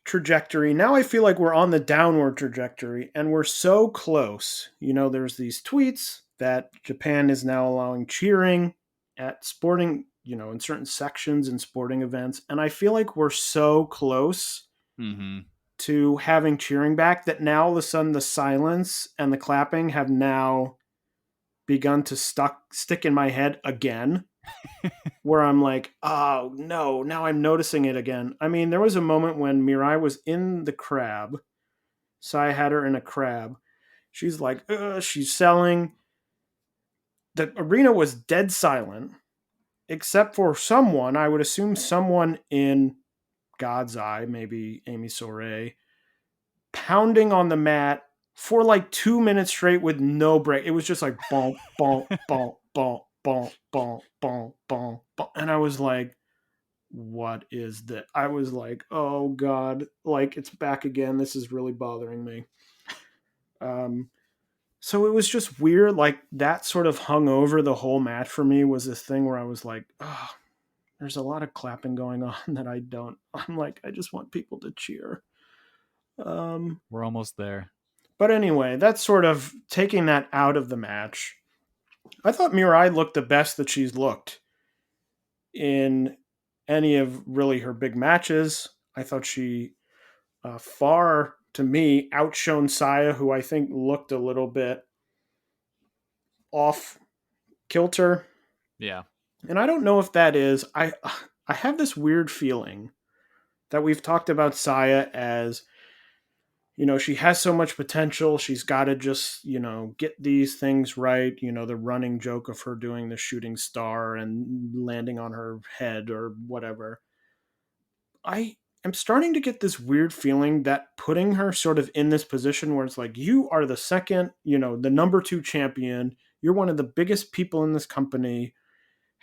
trajectory. Now I feel like we're on the downward trajectory and we're so close. There's these tweets that Japan is now allowing cheering at sporting, in certain sections in sporting events. And I feel like we're so close to having cheering back that now all of a sudden the silence and the clapping have now begun to stick in my head again. Where I'm like, oh no, now I'm noticing it again. I mean, there was a moment when Mirai was in the crab. Sai had her in a crab. She's like, she's selling. The arena was dead silent, except for someone, I would assume someone in God's Eye, maybe Amy Soray, pounding on the mat for like 2 minutes straight with no break. It was just like bonk, bonk, bonk, bonk, bonk, bonk, bonk, bonk, bonk. And I was like, what is that? I was like, oh God, like it's back again. This is really bothering me. So it was just weird. Like that sort of hung over the whole match for me was this thing where I was like, oh, there's a lot of clapping going on that I'm like, I just want people to cheer. We're almost there. But anyway, that's sort of taking that out of the match. I thought Mirai looked the best that she's looked in any of really her big matches. I thought she far, to me, outshone Saya, who I think looked a little bit off kilter. Yeah. And I don't know if that is, I have this weird feeling that we've talked about Saya as, she has so much potential. She's got to just, get these things right. The running joke of her doing the shooting star and landing on her head or whatever. I am starting to get this weird feeling that putting her sort of in this position where it's like, you are the second, the number 2 champion. You're one of the biggest people in this company,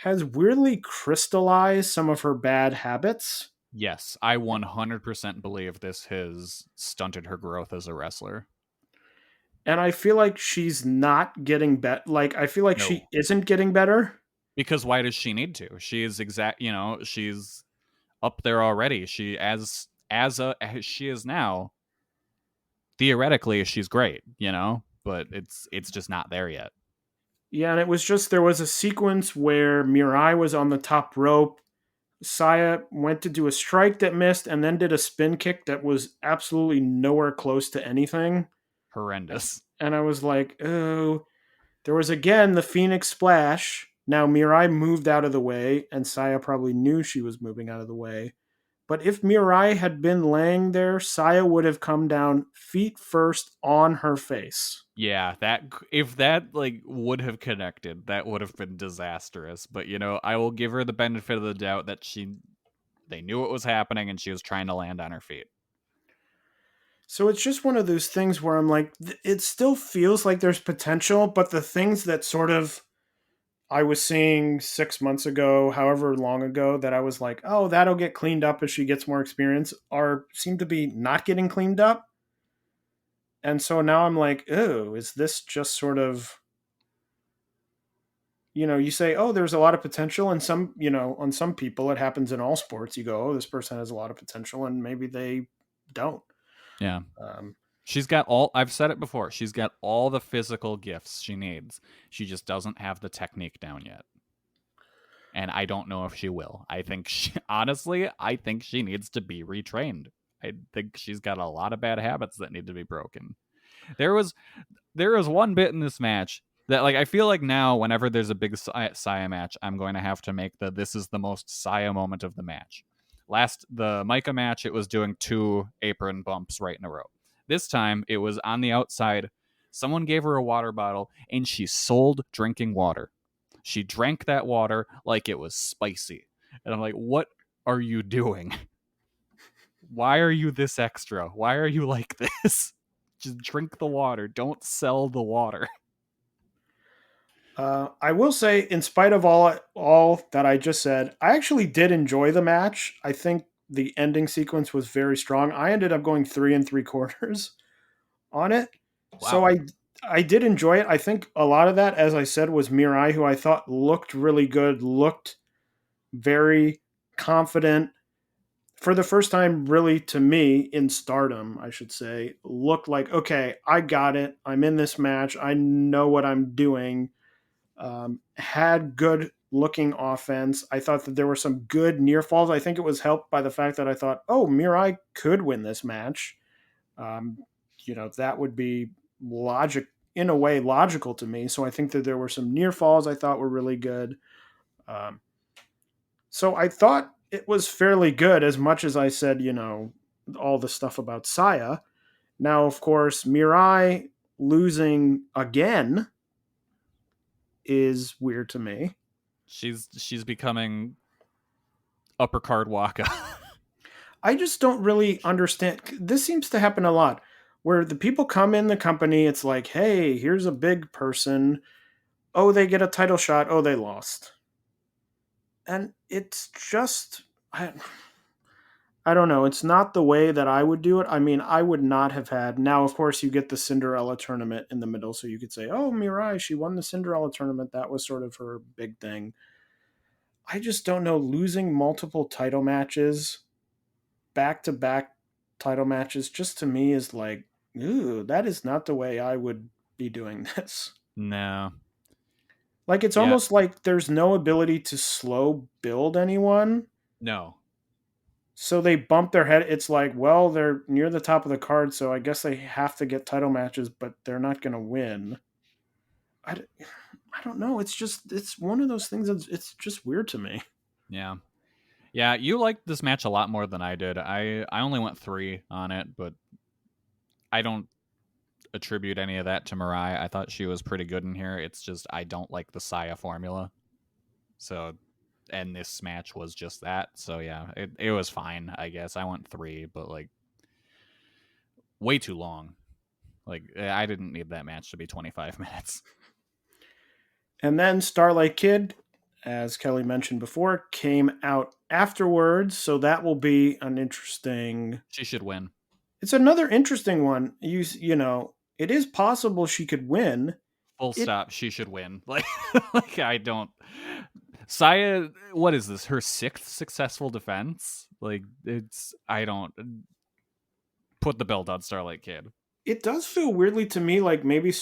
has weirdly crystallized some of her bad habits. Yes, I 100% believe this has stunted her growth as a wrestler. And I feel like she's not getting better. Like, I feel like she isn't getting better. Because why does she need to? She is she's up there already. She as she is now, theoretically she's great, but it's just not there yet. Yeah, and it was just, there was a sequence where Mirai was on the top rope. Saya went to do a strike that missed and then did a spin kick that was absolutely nowhere close to anything. Horrendous. And I was like, oh, there was again the Phoenix Splash, Now, Mirai moved out of the way, and Saya probably knew she was moving out of the way. But if Mirai had been laying there, Saya would have come down feet first on her face. Yeah, that if that like would have connected, that would have been disastrous. But I will give her the benefit of the doubt that they knew what was happening and she was trying to land on her feet. So it's just one of those things where I'm like, it still feels like there's potential, but the things that sort of I was seeing 6 months ago, however long ago, that I was like, oh, that'll get cleaned up as she gets more experience, seem to be not getting cleaned up. And so now I'm like, oh, is this just sort of, you say, oh, there's a lot of potential, and on some people, it happens in all sports. You go, oh, this person has a lot of potential, and maybe they don't. Yeah. She's got I've said it before, she's got all the physical gifts she needs. She just doesn't have the technique down yet. And I don't know if she will. Honestly, I think she needs to be retrained. I think she's got a lot of bad habits that need to be broken. There was one bit in this match that, like, I feel like now whenever there's a big Saya match, I'm going to have to make this is the most Saya moment of the match. The Micah match, it was doing 2 apron bumps right in a row. This time, it was on the outside. Someone gave her a water bottle, and she sold drinking water. She drank that water like it was spicy. And I'm like, what are you doing? Why are you this extra? Why are you like this? Just drink the water. Don't sell the water. I will say, in spite of all that I just said, I actually did enjoy the match. I think the ending sequence was very strong. I ended up going 3 3/4 on it. Wow. So I did enjoy it. I think a lot of that, as I said, was Mirai, who I thought looked really good, looked very confident. For the first time, really, to me, in Stardom, I should say, looked like, okay, I got it. I'm in this match. I know what I'm doing. Had good looking offense. I thought that there were some good near falls. I think it was helped by the fact that I thought, oh, Mirai could win this match. That would be in a way logical to me. So I think that there were some near falls I thought were really good. So I thought it was fairly good, as much as I said, all the stuff about Saya. Now, of course, Mirai losing again is weird to me. She's becoming upper card Waka. I just don't really understand. This seems to happen a lot, where the people come in the company, it's like, hey, here's a big person. Oh, they get a title shot. Oh, they lost. And it's just, I don't know. It's not the way that I would do it. I mean, I would not have had. Now, of course, you get the Cinderella tournament in the middle, so you could say, oh, Mirai, she won the Cinderella tournament. That was sort of her big thing. I just don't know. Losing multiple title matches, back-to-back title matches, just to me is like, ooh, that is not the way I would be doing this. No. Like, it's almost like there's no ability to slow build anyone. No. So they bump their head. It's like, well, they're near the top of the card, so I guess they have to get title matches, but they're not going to win. I don't know. It's one of those things it's just weird to me. Yeah. Yeah, you liked this match a lot more than I did. I only went 3 on it, but I don't attribute any of that to Mirai. I thought she was pretty good in here. It's just I don't like the Saya formula. So, and this match was just that. So yeah, it was fine, I guess. I went 3, but like way too long. Like I didn't need that match to be 25 minutes. And then Starlight Kid, as Kelly mentioned before, came out afterwards. So that will be an interesting. She should win. It's another interesting one. You know, it is possible she could win. Full stop. She should win. Like I don't. Saya, what is this? Her 6th successful defense? Like I don't put the belt on Starlight Kid. It does feel weirdly to me like maybe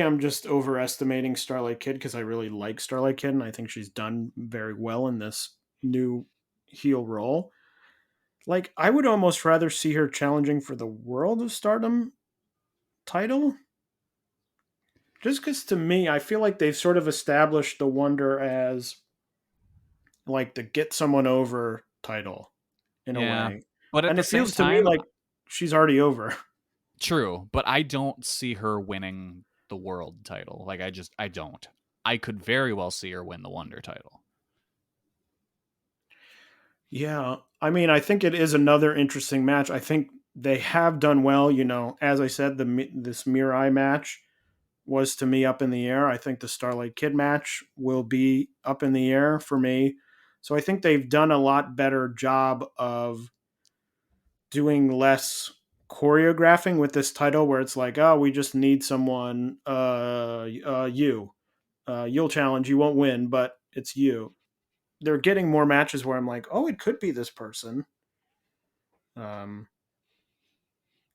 I'm just overestimating Starlight Kid because I really like Starlight Kid and I think she's done very well in this new heel role. Like, I would almost rather see her challenging for the World of Stardom title. Just because to me, I feel like they've sort of established the Wonder as like the get someone over title in a Yeah. way. But at And the it same feels to me time, like she's already over. true, but I don't see her winning the world title. Like I don't. I could very well see her win the Wonder title. Yeah. I mean, I think it is another interesting match. I think they have done well. As I said, this Mirai match was to me up in the air. I think the Starlight Kid match will be up in the air for me. So I think they've done a lot better job of doing less choreographing with this title where it's like, oh, we just need someone, you'll challenge, you won't win, but it's you. They're getting more matches where I'm like, oh, it could be this person.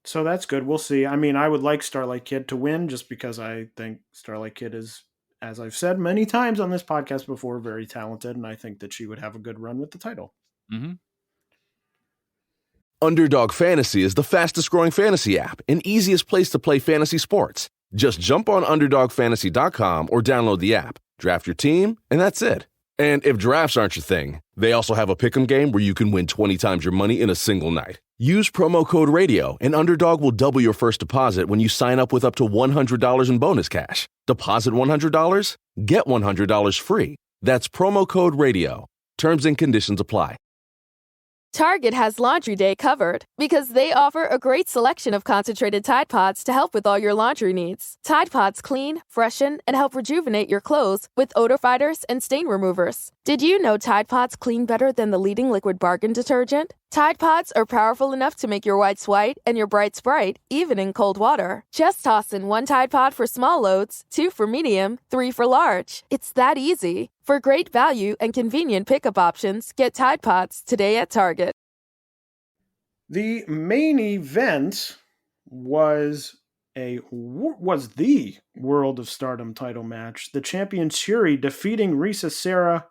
So that's good. We'll see. I mean, I would like Starlight Kid to win just because I think Starlight Kid is, as I've said many times on this podcast before, very talented, and I think that she would have a good run with the title. Mm-hmm. Underdog Fantasy is the fastest growing fantasy app and easiest place to play fantasy sports. Just jump on UnderdogFantasy.com or download the app, draft your team, and that's it. And if drafts aren't your thing, they also have a pick'em game where you can win 20 times your money in a single night. Use promo code RADIO, and Underdog will double your first deposit when you sign up with up to $100 in bonus cash. Deposit $100, get $100 free. That's promo code RADIO. Terms and conditions apply. Target has Laundry Day covered because they offer a great selection of concentrated Tide Pods to help with all your laundry needs. Tide Pods clean, freshen, and help rejuvenate your clothes with odor fighters and stain removers. Did you know Tide Pods clean better than the leading liquid bargain detergent? Tide Pods are powerful enough to make your whites white and your brights bright, even in cold water. Just toss in 1 Tide Pod for small loads, 2 for medium, 3 for large. It's that easy. For great value and convenient pickup options, get Tide Pods today at Target. The main event was the World of Stardom title match. The champion Shuri defeating Risa Sera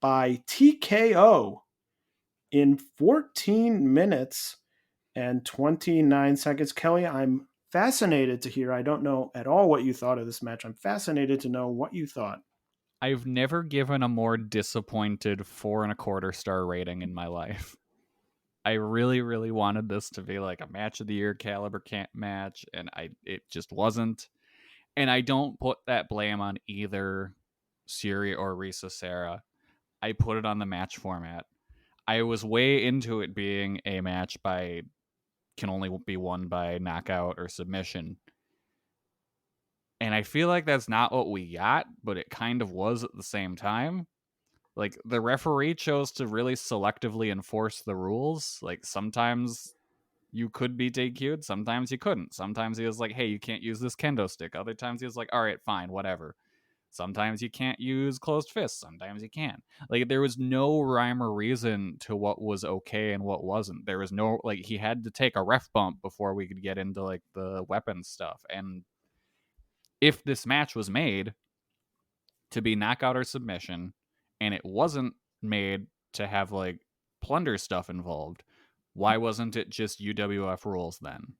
by TKO in 14 minutes and 29 seconds. Kelly, I'm fascinated to hear. I don't know at all what you thought of this match. I'm fascinated to know what you thought. I've never given a more disappointed 4.25 star rating in my life. I really, really wanted this to be like a match of the year caliber match, and it just wasn't. And I don't put that blame on either Siri or Risa Sera. I put it on the match format. I was way into it being a match can only be won by knockout or submission. And I feel like that's not what we got, but it kind of was at the same time. Like, the referee chose to really selectively enforce the rules. Like, sometimes you could be DQ'd, sometimes you couldn't. Sometimes he was like, hey, you can't use this kendo stick. Other times he was like, all right, fine, whatever. Sometimes you can't use closed fists. Sometimes you can. Like, there was no rhyme or reason to what was okay and what wasn't. There was no, like, he had to take a ref bump before we could get into, like, the weapons stuff. And if this match was made to be knockout or submission, and it wasn't made to have, like, plunder stuff involved, why wasn't it just UWF rules then?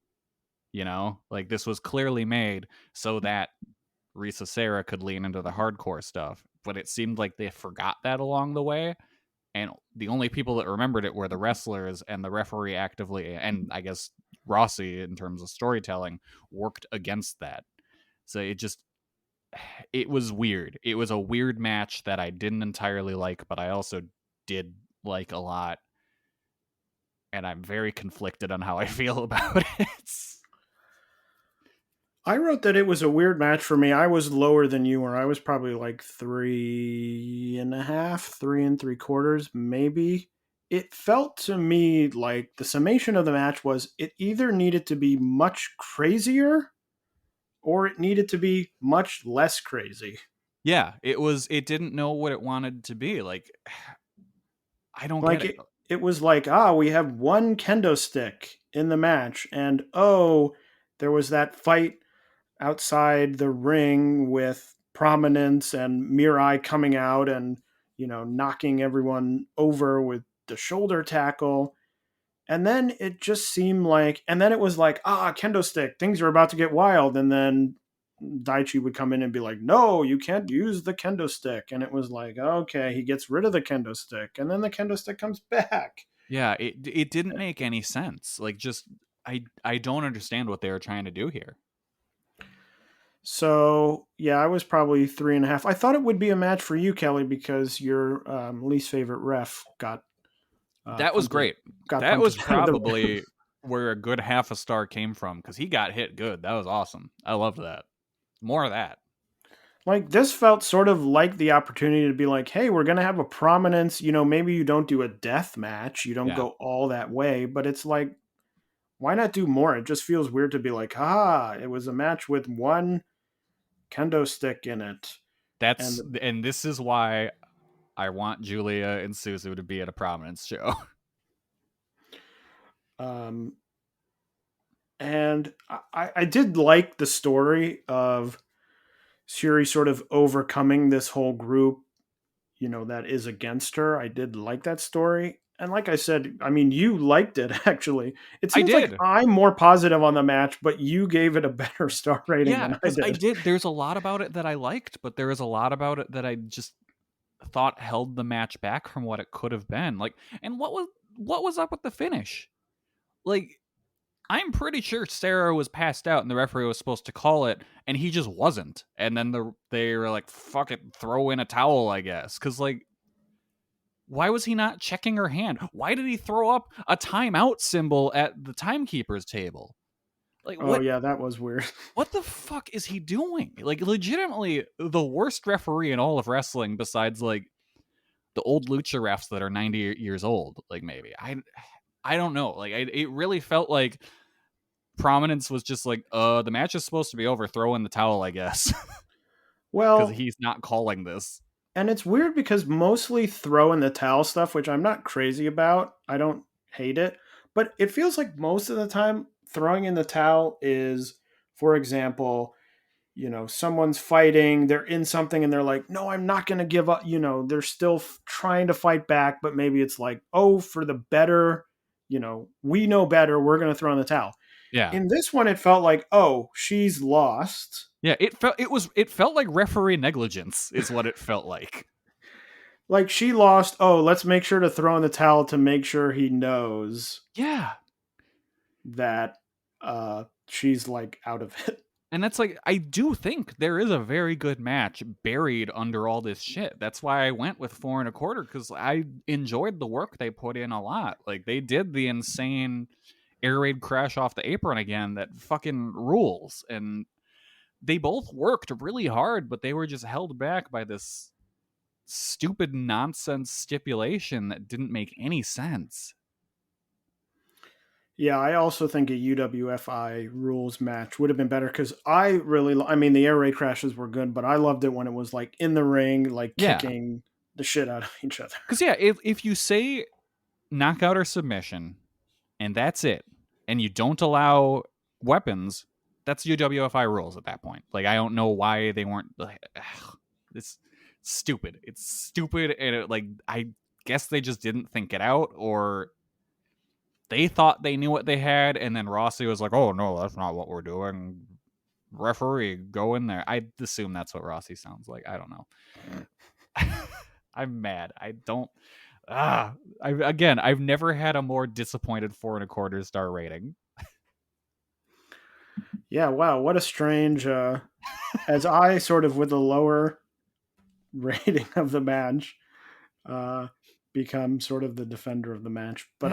You know? Like, this was clearly made so that Risa Sera could lean into the hardcore stuff, but it seemed like they forgot that along the way, and the only people that remembered it were the wrestlers, and the referee actively, and I guess Rossi, in terms of storytelling, worked against that. So it was weird. It was a weird match that I didn't entirely like, but I also did like a lot, and I'm very conflicted on how I feel about it. I wrote that it was a weird match for me. I was lower than you were. I was probably like 3.5, 3.75, maybe. It felt to me like the summation of the match was it either needed to be much crazier or it needed to be much less crazy. Yeah, it didn't know what it wanted to be. Like, I don't Like get it. It was like, we have one kendo stick in the match, and there was that fight outside the ring with Prominence and Mirai coming out and, knocking everyone over with the shoulder tackle. And then it just seemed like, and then it was like, kendo stick, things are about to get wild. And then Daichi would come in and be like, no, you can't use the kendo stick. And it was like, okay, he gets rid of the kendo stick. And then the kendo stick comes back. Yeah, it didn't make any sense. Like, just, I don't understand what they were trying to do here. So, yeah, I was probably 3.5. I thought it would be a match for you, Kelly, because your least favorite ref got... that was great. That was probably where a good half a star came from, because he got hit good. That was awesome. I loved that. More of that. Like, this felt sort of like the opportunity to be like, hey, we're going to have a prominence. You know, maybe you don't do a death match. You don't go all that way. But it's like, why not do more? It just feels weird to be like, it was a match with one kendo stick in it. And this is why I want Julia and Suzu to be at a prominence show. And I did like the story of Syuri sort of overcoming this whole group, you know, that is against her. I did like that story. And like I said, I mean, you liked it, actually. It seems like I'm more positive on the match, but you gave it a better star rating than I did. I did. There's a lot about it that I liked, but there was a lot about it that I just thought held the match back from what it could have been. Like, and what was up with the finish? Like, I'm pretty sure Sarah was passed out and the referee was supposed to call it, and he just wasn't. And then they were like, fuck it, throw in a towel, I guess. Because, like, why was he not checking her hand? Why did he throw up a timeout symbol at the timekeeper's table? Like, oh, yeah, that was weird. What the fuck is he doing? Like, legitimately, the worst referee in all of wrestling besides, like, the old lucha refs that are 90 years old. Like, maybe. I don't know. Like, it really felt like prominence was just like, the match is supposed to be over. Throw in the towel, I guess. Well, because he's not calling this. And it's weird because mostly throw in the towel stuff, which I'm not crazy about. I don't hate it. But it feels like most of the time throwing in the towel is, for example, you know, someone's fighting, they're in something and they're like, no, I'm not going to give up. You know, they're still trying to fight back, but maybe it's like, oh, for the better, you know, we know better, we're going to throw in the towel. Yeah. In this one, it felt like, oh, she's lost. Yeah, it felt like referee negligence is what it felt like. Like, she lost. Oh, let's make sure to throw in the towel to make sure he knows. Yeah. That she's like out of it. And that's like, I do think there is a very good match buried under all this shit. That's why I went with 4.25, because I enjoyed the work they put in a lot. Like, they did the insane air raid crash off the apron again that fucking rules. And they both worked really hard, but they were just held back by this stupid nonsense stipulation that didn't make any sense. Yeah, I also think a UWFI rules match would have been better, because I mean, the air raid crashes were good, but I loved it when it was like in the ring, like kicking the shit out of each other. Because, yeah, if you say knockout or submission, and that's it, and you don't allow weapons, that's UWFI rules at that point. Like, I don't know why they weren't. It's stupid. It's stupid, and I guess they just didn't think it out, or they thought they knew what they had, and then Rossi was like, "Oh no, that's not what we're doing. Referee, go in there." I assume that's what Rossi sounds like. I don't know. I'm mad. I don't. I've never had a more disappointed 4.25 star rating. Yeah, wow, what a strange, as I sort of with a lower rating of the match, become sort of the defender of the match. But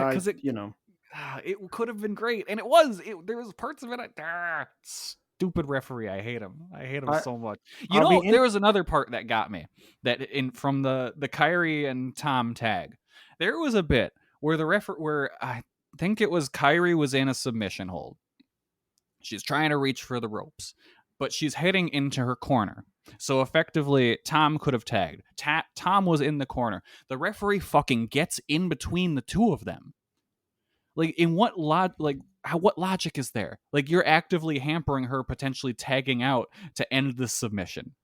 it could have been great, and it was. There was parts of it. Stupid referee, I hate him. I hate him so much. There was another part that got me. That from the Kyrie and Tom tag, there was a bit where where I think it was Kyrie was in a submission hold. She's trying to reach for the ropes, but she's heading into her corner. So effectively, Tom could have tagged. Tom was in the corner. The referee fucking gets in between the two of them. Like, in what logic is there? Like, you're actively hampering her potentially tagging out to end the submission.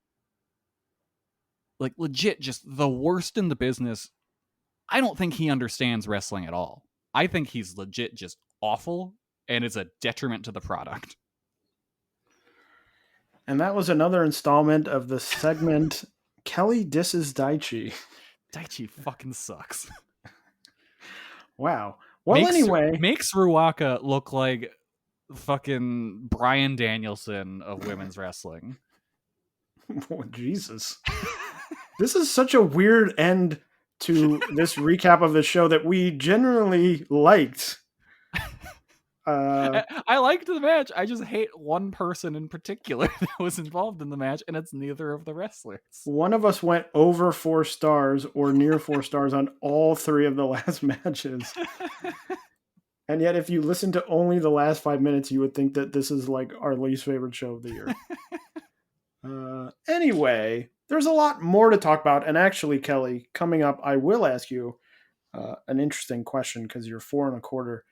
Like, legit, just the worst in the business. I don't think he understands wrestling at all. I think he's legit just awful, and it's a detriment to the product. And that was another installment of the segment Kelly Disses Daichi. Daichi fucking sucks. Wow. Well, anyway. Makes Ruaka look like fucking Bryan Danielson of women's wrestling. Oh, Jesus. This is such a weird end to this recap of the show that we generally liked. I liked the match. I just hate one person in particular that was involved in the match, and it's neither of the wrestlers. One of us went over 4 stars or near 4 stars on all 3 of the last matches. And yet, if you listen to only the last 5 minutes, you would think that this is like our least favorite show of the year. Anyway, there's a lot more to talk about. And actually, Kelly, coming up, I will ask you an interesting question because your 4.25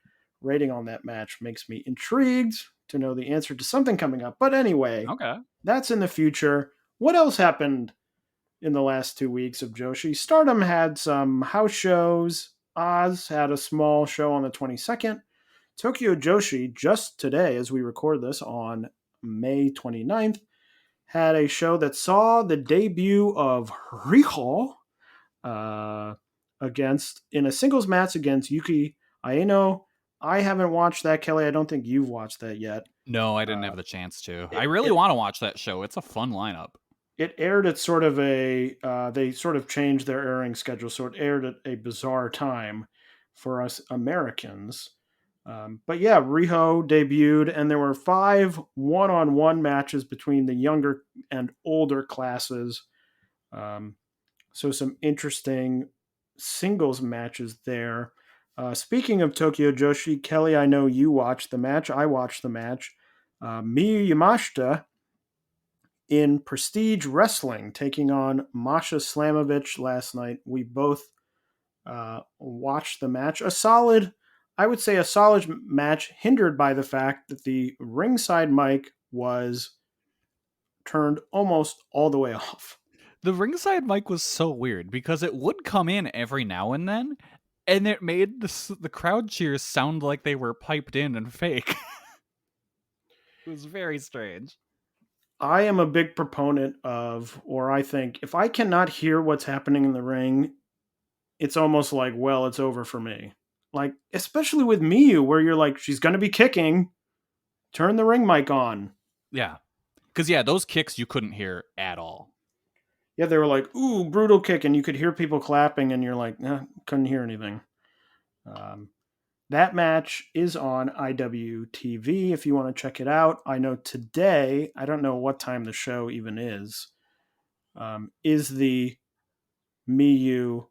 rating on that match makes me intrigued to know the answer to something coming up. But anyway, okay, that's in the future. What else happened in the last 2 weeks of Joshi? Stardom had some house shows. Oz had a small show on the 22nd. Tokyo Joshi, just today, as we record this on May 29th, had a show that saw the debut of Riho in a singles match against Yuki Aino. I haven't watched that, Kelly. I don't think you've watched that yet. No, I didn't have the chance to. I really want to watch that show. It's a fun lineup. It aired at sort of they sort of changed their airing schedule, so it aired at a bizarre time for us Americans. But yeah, Riho debuted, and there were 5 one-on-one matches between the younger and older classes. So some interesting singles matches there. Speaking of Tokyo Joshi, Kelly, I know you watched the match. I watched the match. Miyu Yamashita in Prestige Wrestling taking on Masha Slamovich last night. We both watched the match. I would say a solid match, hindered by the fact that the ringside mic was turned almost all the way off. The ringside mic was so weird because it would come in every now and then, and it made the crowd cheers sound like they were piped in and fake. It was very strange. I am a big proponent of, or I think, if I cannot hear what's happening in the ring, it's almost like, well, it's over for me. Like, especially with Miyu, where you're like, she's going to be kicking, turn the ring mic on. Yeah. Because, yeah, those kicks you couldn't hear at all. Yeah, they were like, ooh, brutal kick, and you could hear people clapping, and you're like, couldn't hear anything. That match is on IWTV if you want to check it out. I know today, I don't know what time the show even is the Miyu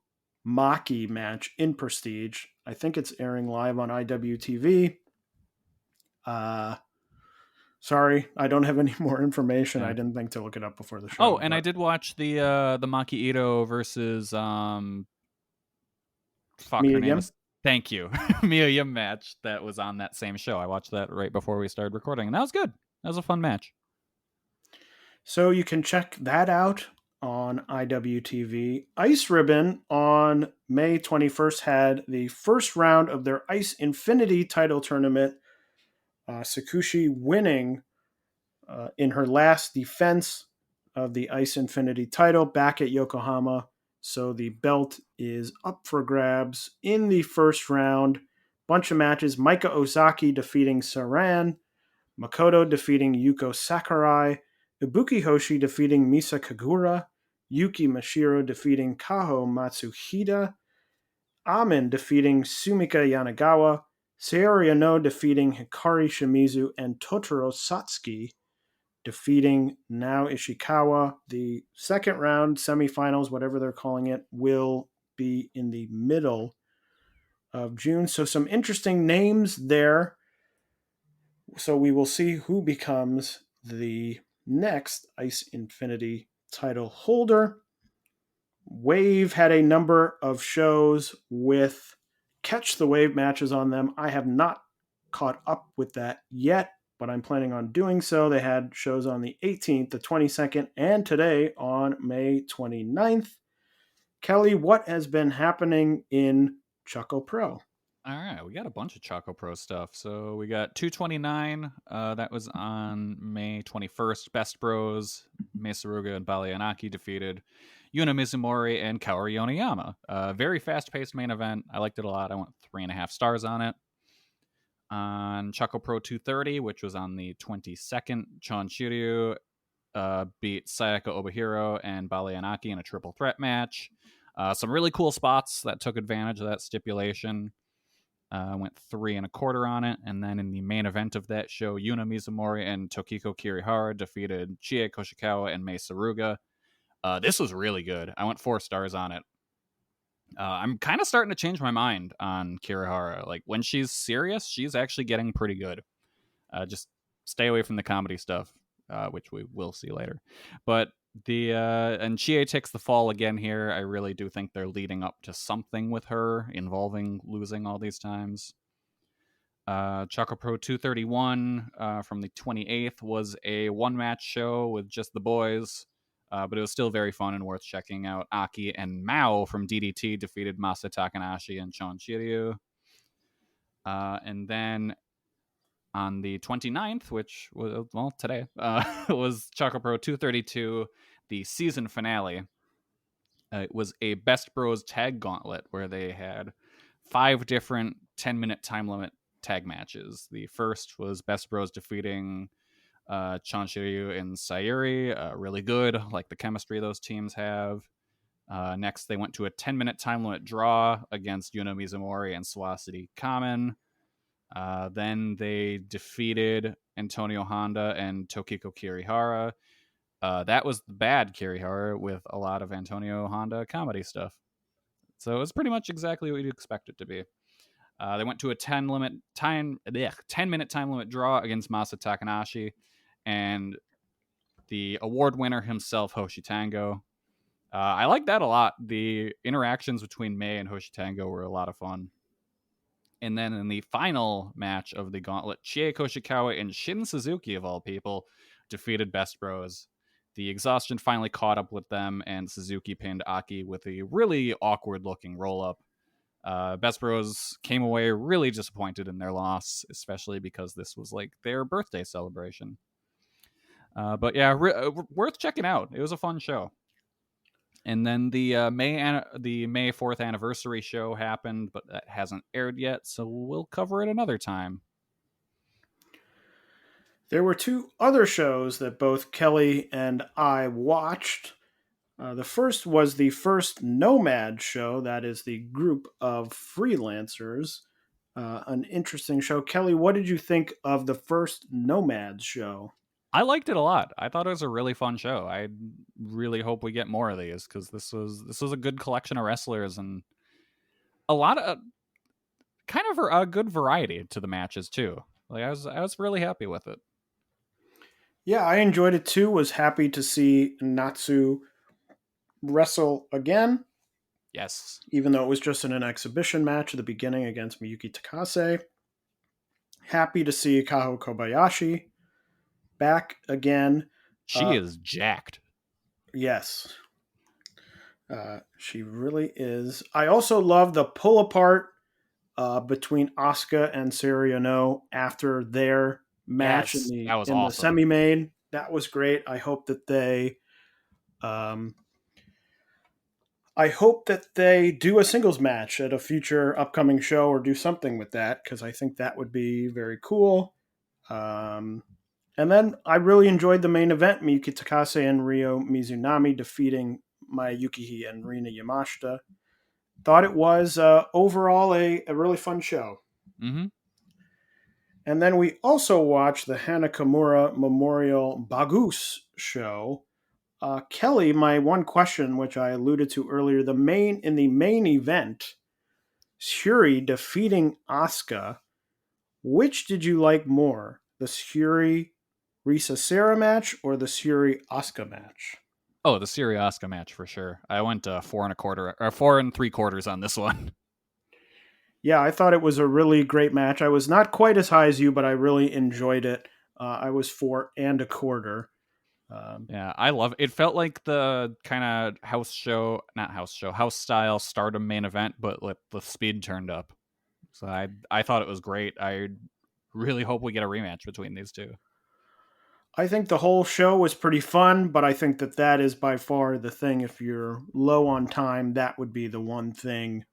Maki match in Prestige. I think it's airing live on IWTV. Sorry, I don't have any more information. I didn't think to look it up before the show. Oh, and I did watch the Maki Ito versus Mia her name Yim? is, thank you, Mia Yim match that was on that same show. I watched that right before we started recording, and that was good. That was a fun match. So you can check that out on IWTV. Ice Ribbon on May 21st had the first round of their Ice Infinity title tournament. Sakushi winning in her last defense of the Ice Infinity title back at Yokohama. So the belt is up for grabs in the first round. Bunch of matches. Maika Ozaki defeating Saran. Makoto defeating Yuko Sakurai. Ibuki Hoshi defeating Misa Kagura. Yuki Mashiro defeating Kaho Matsuhida. Amin defeating Sumika Yanagawa. Sayori Ano defeating Hikari Shimizu, and Totoro Satsuki defeating Nao Ishikawa. The second round, semifinals, whatever they're calling it, will be in the middle of June. So some interesting names there. So we will see who becomes the next Ice Infinity title holder. Wave had a number of shows with Catch the Wave matches on them. I have not caught up with that yet, but I'm planning on doing so. They had shows on the 18th, the 22nd, and today on May 29th. Kelly, what has been happening in ChocoPro? All right, we got a bunch of ChocoPro stuff. So we got 229. That was on May 21st. Best Bros, Mei Suruga and Balianaki defeated Yuna Mizumori and Kaori Yoneyama. Very fast-paced main event. I liked it a lot. I went 3.5 stars on it. On ChocoPro 230, which was on the 22nd, Chon Shiryu beat Sayaka Obihiro and Balianaki in a triple threat match. Some really cool spots that took advantage of that stipulation. Went 3.25 on it. And then in the main event of that show, Yuna Mizumori and Tokiko Kirihara defeated Chie Koshikawa and Mei Suruga. This was really good. I went 4 stars on it. I'm kind of starting to change my mind on Kirihara. Like, when she's serious, she's actually getting pretty good. Just stay away from the comedy stuff, which we will see later. But and Chie takes the fall again here. I really do think they're leading up to something with her involving losing all these times. ChocoPro 231 from the 28th was a one-match show with just the boys, but it was still very fun and worth checking out. Aki and Mao from DDT defeated Masa Takanashi and Chon Shiryu. And then on the 29th, which was, well, today, was ChocoPro 232, the season finale. It was a Best Bros tag gauntlet where they had 5 different 10-minute time limit tag matches. The first was Best Bros defeating Chon Shiryu and Sayuri. Really good, like the chemistry those teams have. Next, they went to a 10-minute time limit draw against Yuna Mizumori and Swasiti Kamen. Then they defeated Antonio Honda and Tokiko Kirihara. That was the bad Kirihara with a lot of Antonio Honda comedy stuff. So it was pretty much exactly what you'd expect it to be. They went to a 10-minute time limit draw against Masa Takanashi and the award winner himself, Hoshi Tango. I like that a lot. The interactions between Mei and Hoshi Tango were a lot of fun. And then in the final match of the gauntlet, Chie Koshikawa and Shin Suzuki, of all people, defeated Best Bros. The exhaustion finally caught up with them, and Suzuki pinned Aki with a really awkward-looking roll-up. Best Bros came away really disappointed in their loss, especially because this was like their birthday celebration. But yeah, worth checking out. It was a fun show. And then the May 4th anniversary show happened, but that hasn't aired yet, so we'll cover it another time. There were 2 other shows that both Kelly and I watched. The first was the first NOMADS show. That is the group of freelancers. An interesting show. Kelly, what did you think of the first NOMADS show? I liked it a lot. I thought it was a really fun show. I really hope we get more of these because this was a good collection of wrestlers and a lot of kind of a good variety to the matches too. Like I was really happy with it. Yeah, I enjoyed it too. Was happy to see Natsu wrestle again. Yes. Even though it was just in an exhibition match at the beginning against Miyuki Takase. Happy to see Kaho Kobayashi back again. She is jacked. Yes. She really is. I also love the pull apart between Asuka and Sariano after their match in the awesome. semi-main. That was great. I hope that they do a singles match at a future upcoming show or do something with that because I think that would be very cool. And then I really enjoyed the main event, Miyuki Takase and Ryo Mizunami defeating Maya Yukihi and Rina Yamashita. Thought it was overall a really fun show. Mm-hmm. And then we also watched the Hana Kimura Memorial Bagus show. Kelly, my one question, which I alluded to earlier, in the main event, Shuri defeating Asuka. Which did you like more, the Shuri Risa Sera match or the Shuri Asuka match? Oh, the Shuri Asuka match for sure. I went 4 3/4 on this one. Yeah, I thought it was a really great match. I was not quite as high as you, but I really enjoyed it. I was 4 1/4. Yeah, I love it. It felt like the kind of house style Stardom main event, but with the speed turned up. So I thought it was great. I really hope we get a rematch between these two. I think the whole show was pretty fun, but I think that is by far the thing. If you're low on time, that would be the one thing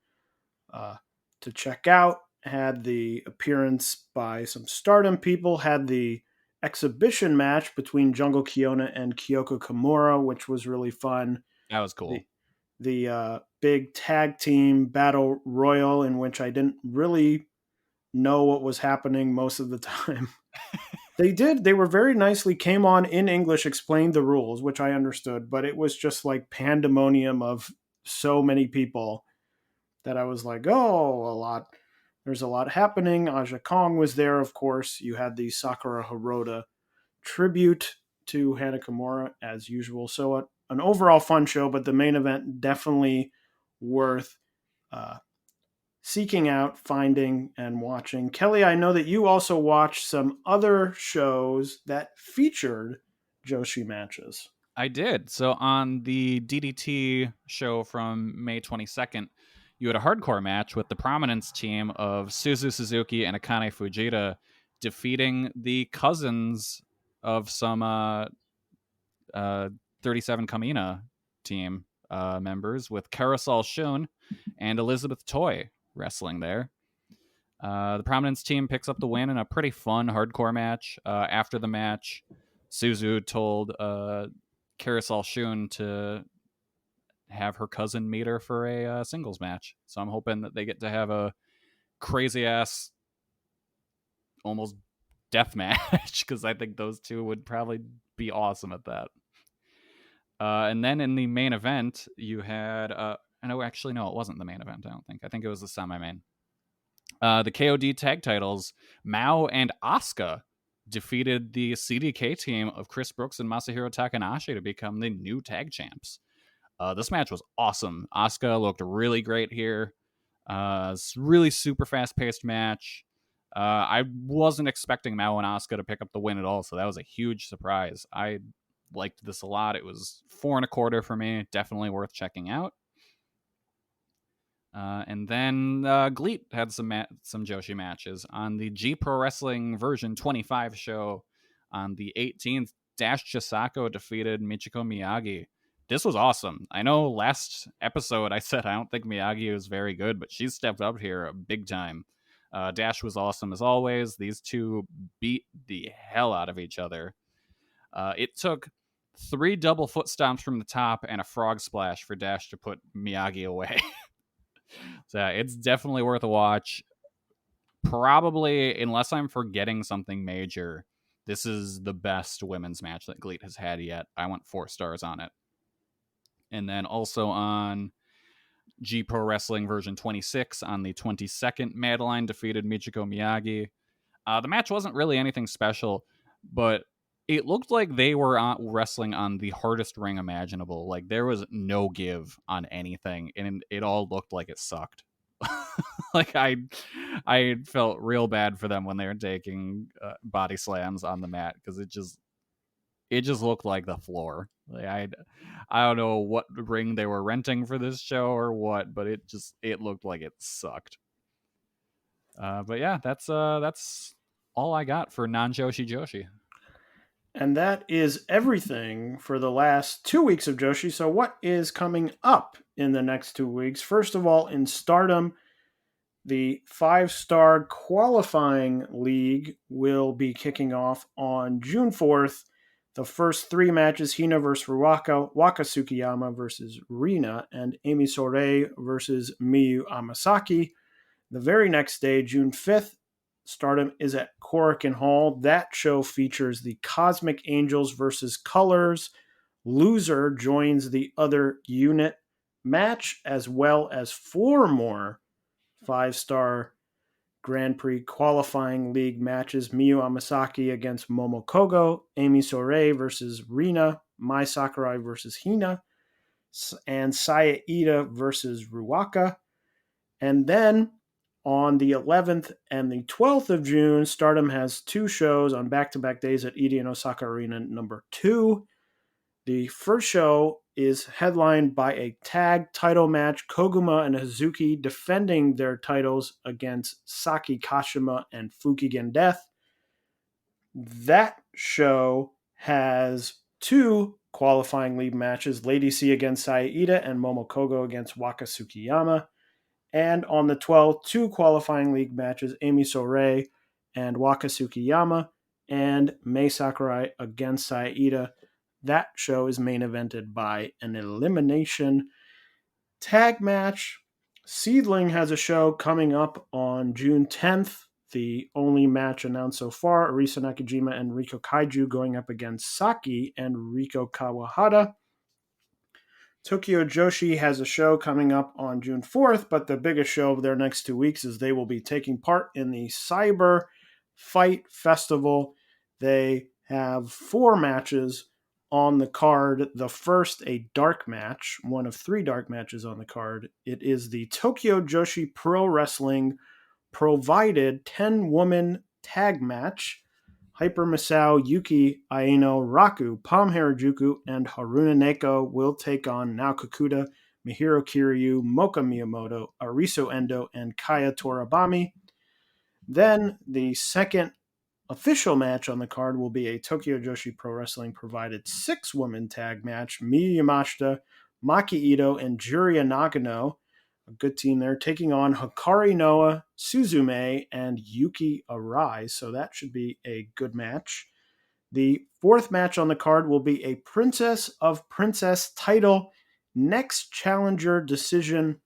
to check out. Had the appearance by some Stardom people, had the exhibition match between Jungle Kiona and Kyoko Kimura, which was really fun. That was cool. The big tag team battle royal, in which I didn't really know what was happening most of the time. They were very nicely, came on in English, explained the rules, which I understood, but it was just like pandemonium of so many people that I was like, oh, there's a lot happening. Aja Kong was there, of course. You had the Sakura Hirota tribute to Hana Kimura, as usual. So an overall fun show, but the main event definitely worth seeking out, finding, and watching. Kelly, I know that you also watched some other shows that featured Joshi matches. I did. So on the DDT show from May 22nd, you had a hardcore match with the Prominence team of Suzu Suzuki and Akane Fujita defeating the cousins of some 37 Kamina team members, with Carousel Shun and Elizabeth Toy wrestling there. The Prominence team picks up the win in a pretty fun hardcore match. After the match, Suzu told Carousel Shun to have her cousin meet her for a singles match. So I'm hoping that they get to have a crazy ass, almost death match, because I think those two would probably be awesome at that. And then in the main event, you had no, actually no, it wasn't the main event. I think it was the semi-main. The KOD tag titles, Mao and Asuka defeated the CDK team of Chris Brooks and Masahiro Takanashi to become the new tag champs. This match was awesome. Asuka looked really great here. Really super fast-paced match. I wasn't expecting Mao and Asuka to pick up the win at all, so that was a huge surprise. I liked this a lot. It was 4.25 for me. Definitely worth checking out. And then Gleet had some Joshi matches on the G Pro Wrestling version 25 show on the 18th. Dash Chisako defeated Michiko Miyagi. This was awesome. I know last episode I said I don't think Miyagi was very good, but she's stepped up here big time. Dash was awesome as always. These two beat the hell out of each other. It took 3 double foot stomps from the top and a frog splash for Dash to put Miyagi away. So it's definitely worth a watch. Probably, unless I'm forgetting something major, this is the best women's match that Gleet has had yet. I went 4 stars on it. And then also on G Pro Wrestling version 26 on the 22nd, Madeline defeated Michiko Miyagi. The match wasn't really anything special, but it looked like they were wrestling on the hardest ring imaginable. Like, there was no give on anything, and it all looked like it sucked. Like, I felt real bad for them when they were taking body slams on the mat, because it just looked like the floor. Like, I don't know what ring they were renting for this show or what, but it looked like it sucked. But yeah, that's all I got for non-Joshi Joshi. And that is everything for the last 2 weeks of Joshi. So what is coming up in the next 2 weeks? First of all, in Stardom, the 5-star qualifying league will be kicking off on June 4th. The first 3 matches, Hina versus Ruaka, Waka Tsukiyama versus Rina, and Emi Sourei versus Miyu Amasaki. The very next day, June 5th, Stardom is at Korakuen Hall. That show features the Cosmic Angels versus Colors. Loser joins the other unit match, as well as 4 more 5-star Grand Prix qualifying league matches. Miyu Amasaki against Momo Kogo, Emi Sourei versus Rina, Mai Sakurai versus Hina, and Saya Ida versus Ruaka. And then on the 11th and the 12th of June, Stardom has 2 shows on back-to-back days at Eden Osaka Arena number 2. The first show is headlined by a tag title match, Koguma and Hazuki defending their titles against Saki Kashima and Fukigen Death. That show has 2 qualifying league matches, Lady C against Saida and Momokogo against Waka Tsukiyama. And on the 12th, 2 qualifying league matches, Amy Sourei and Waka Tsukiyama, and Mei Sakurai against Saida. That show is main evented by an elimination tag match. SEAdLINNNG has a show coming up on June 10th. The only match announced so far, Arisa Nakajima and Riko Kaiju going up against Saki and Riko Kawahara. Tokyo Joshi has a show coming up on June 4th, but the biggest show of their next 2 weeks is they will be taking part in the CyberFight Festival. They have 4 matches on the card. The first, a dark match, one of 3 dark matches on the card. It is the Tokyo Joshi Pro Wrestling provided 10-woman tag match. Hyper Misao, Yuki Aino, Raku, Palm Harajuku, and Haruna Neko will take on Nao Kakuta, Mihiro Kiryu, Moka Miyamoto, Ariso Endo, and Kaya Torabami. Then the second official match on the card will be a Tokyo Joshi Pro Wrestling provided 6-woman tag match. Miyu Yamashita, Maki Ito, and Juria Nagano, a good team there, taking on Hikari Noa, Suzume, and Yuki Arai. So that should be a good match. The 4th match on the card will be a Princess of Princess title next challenger decision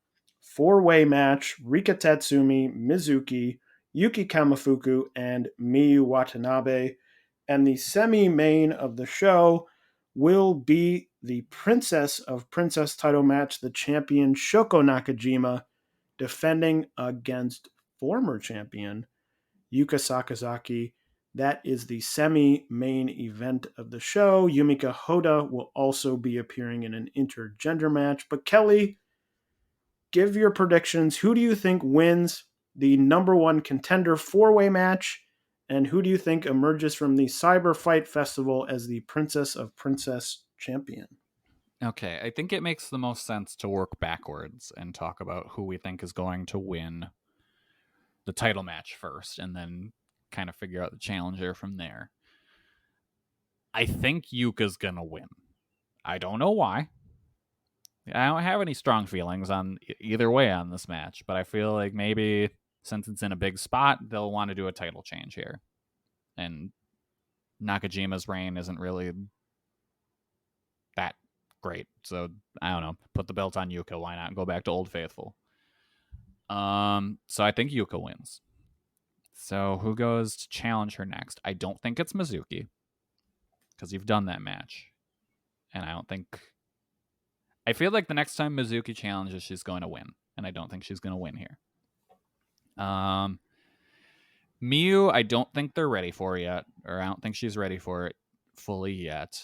4-way match. Rika Tatsumi, Mizuki, Yuki Kamifuku, and Miyu Watanabe. And the semi-main of the show will be the Princess of Princess title match, the champion Shoko Nakajima defending against former champion Yuka Sakazaki. That is the semi-main event of the show. Yumika Hoda will also be appearing in an intergender match. But Kelly, give your predictions. Who do you think wins the number 1 contender 4-way match? And who do you think emerges from the CyberFight Festival as the Princess of Princess champion? Okay, I think it makes the most sense to work backwards and talk about who we think is going to win the title match first, and then kind of figure out the challenger from there. I think Yuka's going to win. I don't know why. I don't have any strong feelings on either way on this match, but I feel like maybe since it's in a big spot, they'll want to do a title change here. And Nakajima's reign isn't really that great. So, I don't know. Put the belt on Yuka. Why not? Go back to Old Faithful. So I think Yuka wins. So who goes to challenge her next? I don't think it's Mizuki, because you've done that match. And I feel like the next time Mizuki challenges, she's going to win. And I don't think she's going to win here. Miyu, I don't think they're ready for yet. Or I don't think she's ready for it fully yet.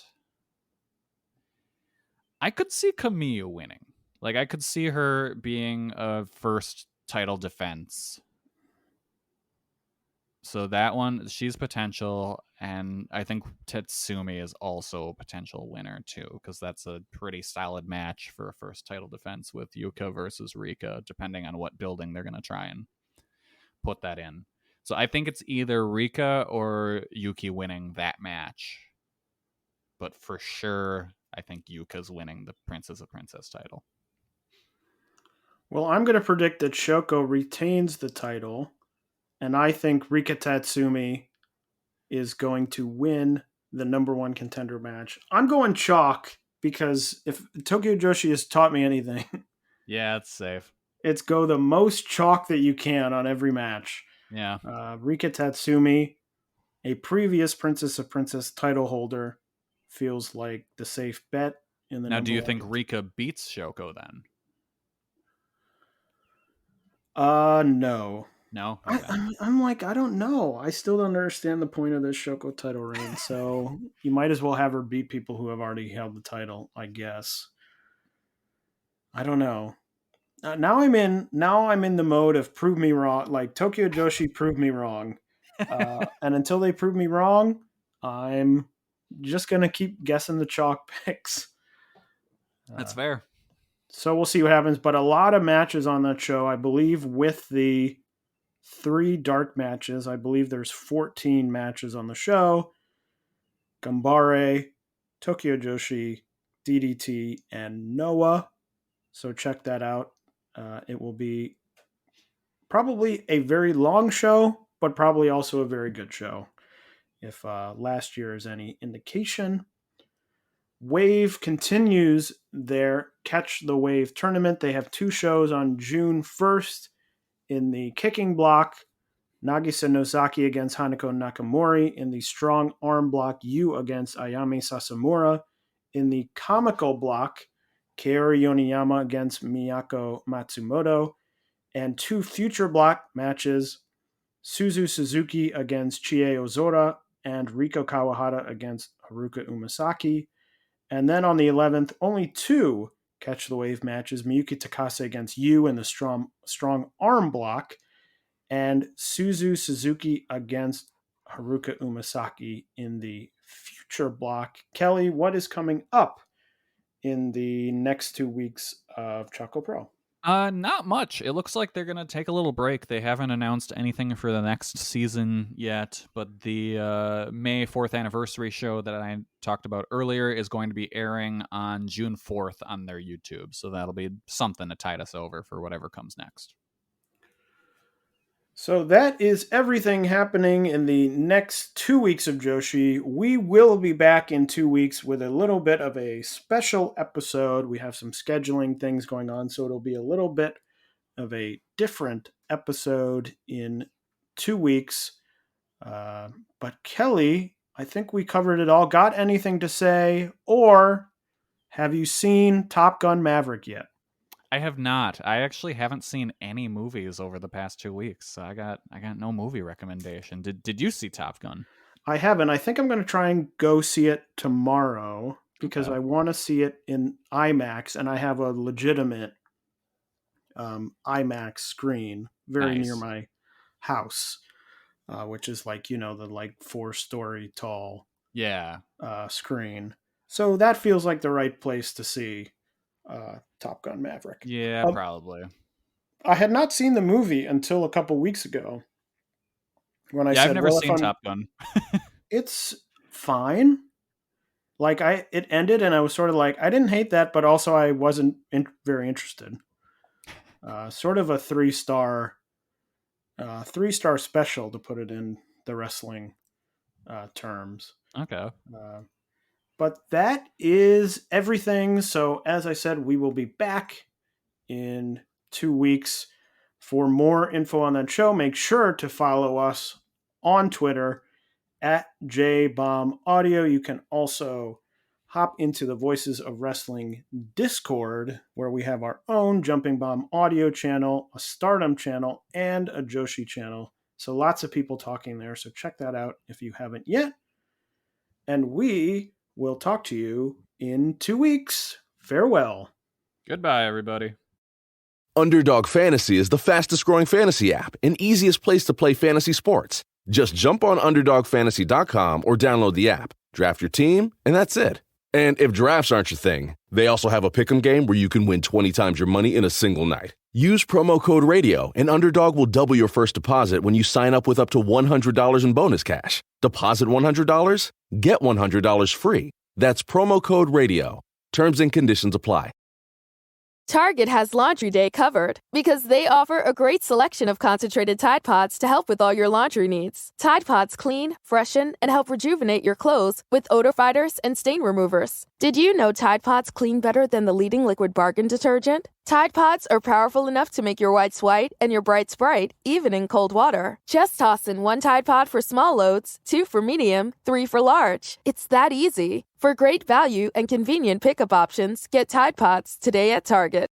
I could see Kamiyu winning. Like, I could see her being a first title defense. So that one, she's potential. And I think Tatsumi is also a potential winner, too. Because that's a pretty solid match for a first title defense with Yuka versus Rika, depending on what building they're going to try and put that in. So I think it's either Rika or Yuki winning that match. But for sure, I think Yuka's winning the Princess of Princess title. Well, I'm going to predict that Shoko retains the title, and I think Rika Tatsumi is going to win the number 1 contender match. I'm going chalk, because if Tokyo Joshi has taught me anything, yeah, it's safe. It's go the most chalk that you can on every match. Yeah. Rika Tatsumi, a previous Princess of Princess title holder, feels like the safe bet in the. Now, do you think Rika beats Shoko then? No. No? Okay. I'm like, I don't know. I still don't understand the point of this Shoko title reign. So you might as well have her beat people who have already held the title, I guess. I don't know. Now I'm in the mode of prove me wrong. Like, Tokyo Joshi proved me wrong. And until they prove me wrong, I'm just going to keep guessing the chalk picks. That's fair. So we'll see what happens. But a lot of matches on that show, I believe, with the 3 dark matches. I believe there's 14 matches on the show. Gambare, Tokyo Joshi, DDT, and Noah. So check that out. It will be probably a very long show, but probably also a very good show, if last year is any indication. Wave continues their Catch the Wave tournament. They have 2 shows on June 1st in the kicking block. Nagisa Nozaki against Hanako Nakamori. In the strong arm block, Yu against Ayame Sasamura. In the comical block, Kaori Yoneyama against Miyako Matsumoto. And 2 future block matches, Suzu Suzuki against Chie Ozora and Riko Kawahara against Haruka Umasaki. And then on the 11th, only 2 Catch the Wave matches, Miyuki Takase against Yu in the strong arm block, and Suzu Suzuki against Haruka Umasaki in the future block. Kelly, what is coming up in the next 2 weeks of ChocoPro? Not much. It looks like they're going to take a little break. They haven't announced anything for the next season yet, but the May 4th anniversary show that I talked about earlier is going to be airing on June 4th on their YouTube. So that'll be something to tide us over for whatever comes next. So that is everything happening in the next 2 weeks of Joshi. We will be back in 2 weeks with a little bit of a special episode. We have some scheduling things going on, so it'll be a little bit of a different episode in 2 weeks. But Kelly, I think we covered it all. Got anything to say? Or have you seen Top Gun Maverick yet? I have not. I actually haven't seen any movies over the past 2 weeks. So I got no movie recommendation. Did you see Top Gun? I haven't. I think I'm going to try and go see it tomorrow because I want to see it in IMAX, and I have a legitimate IMAX screen very near my house, which is like, the 4-story tall screen. So that feels like the right place to see Top Gun Maverick. Yeah, probably. I had not seen the movie until a couple weeks ago when I said, I've never seen Top Gun. It's fine. It ended and I was sort of like, I didn't hate that, but also I wasn't very interested. Sort of a 3-star special, to put it in the wrestling terms. Okay. But that is everything. So as I said, we will be back in 2 weeks. For more info on that show, make sure to follow us on Twitter at JBombAudio. You can also hop into the Voices of Wrestling Discord, where we have our own Jumping Bomb Audio channel, a Stardom channel, and a Joshi channel. So lots of people talking there. So check that out if you haven't yet. And we will talk to you in 2 weeks. Farewell. Goodbye, everybody. Underdog Fantasy is the fastest growing fantasy app and easiest place to play fantasy sports. Just jump on UnderdogFantasy.com or download the app, draft your team, and that's it. And if drafts aren't your thing, they also have a pick'em game where you can win 20 times your money in a single night. Use promo code RADIO, and Underdog will double your first deposit when you sign up with up to $100 in bonus cash. Deposit $100, get $100 free. That's promo code RADIO. Terms and conditions apply. Target has Laundry Day covered because they offer a great selection of concentrated Tide Pods to help with all your laundry needs. Tide Pods clean, freshen, and help rejuvenate your clothes with odor fighters and stain removers. Did you know Tide Pods clean better than the leading liquid bargain detergent? Tide Pods are powerful enough to make your whites white and your brights bright, even in cold water. Just toss in 1 Tide Pod for small loads, 2 for medium, 3 for large. It's that easy. For great value and convenient pickup options, get Tide Pods today at Target.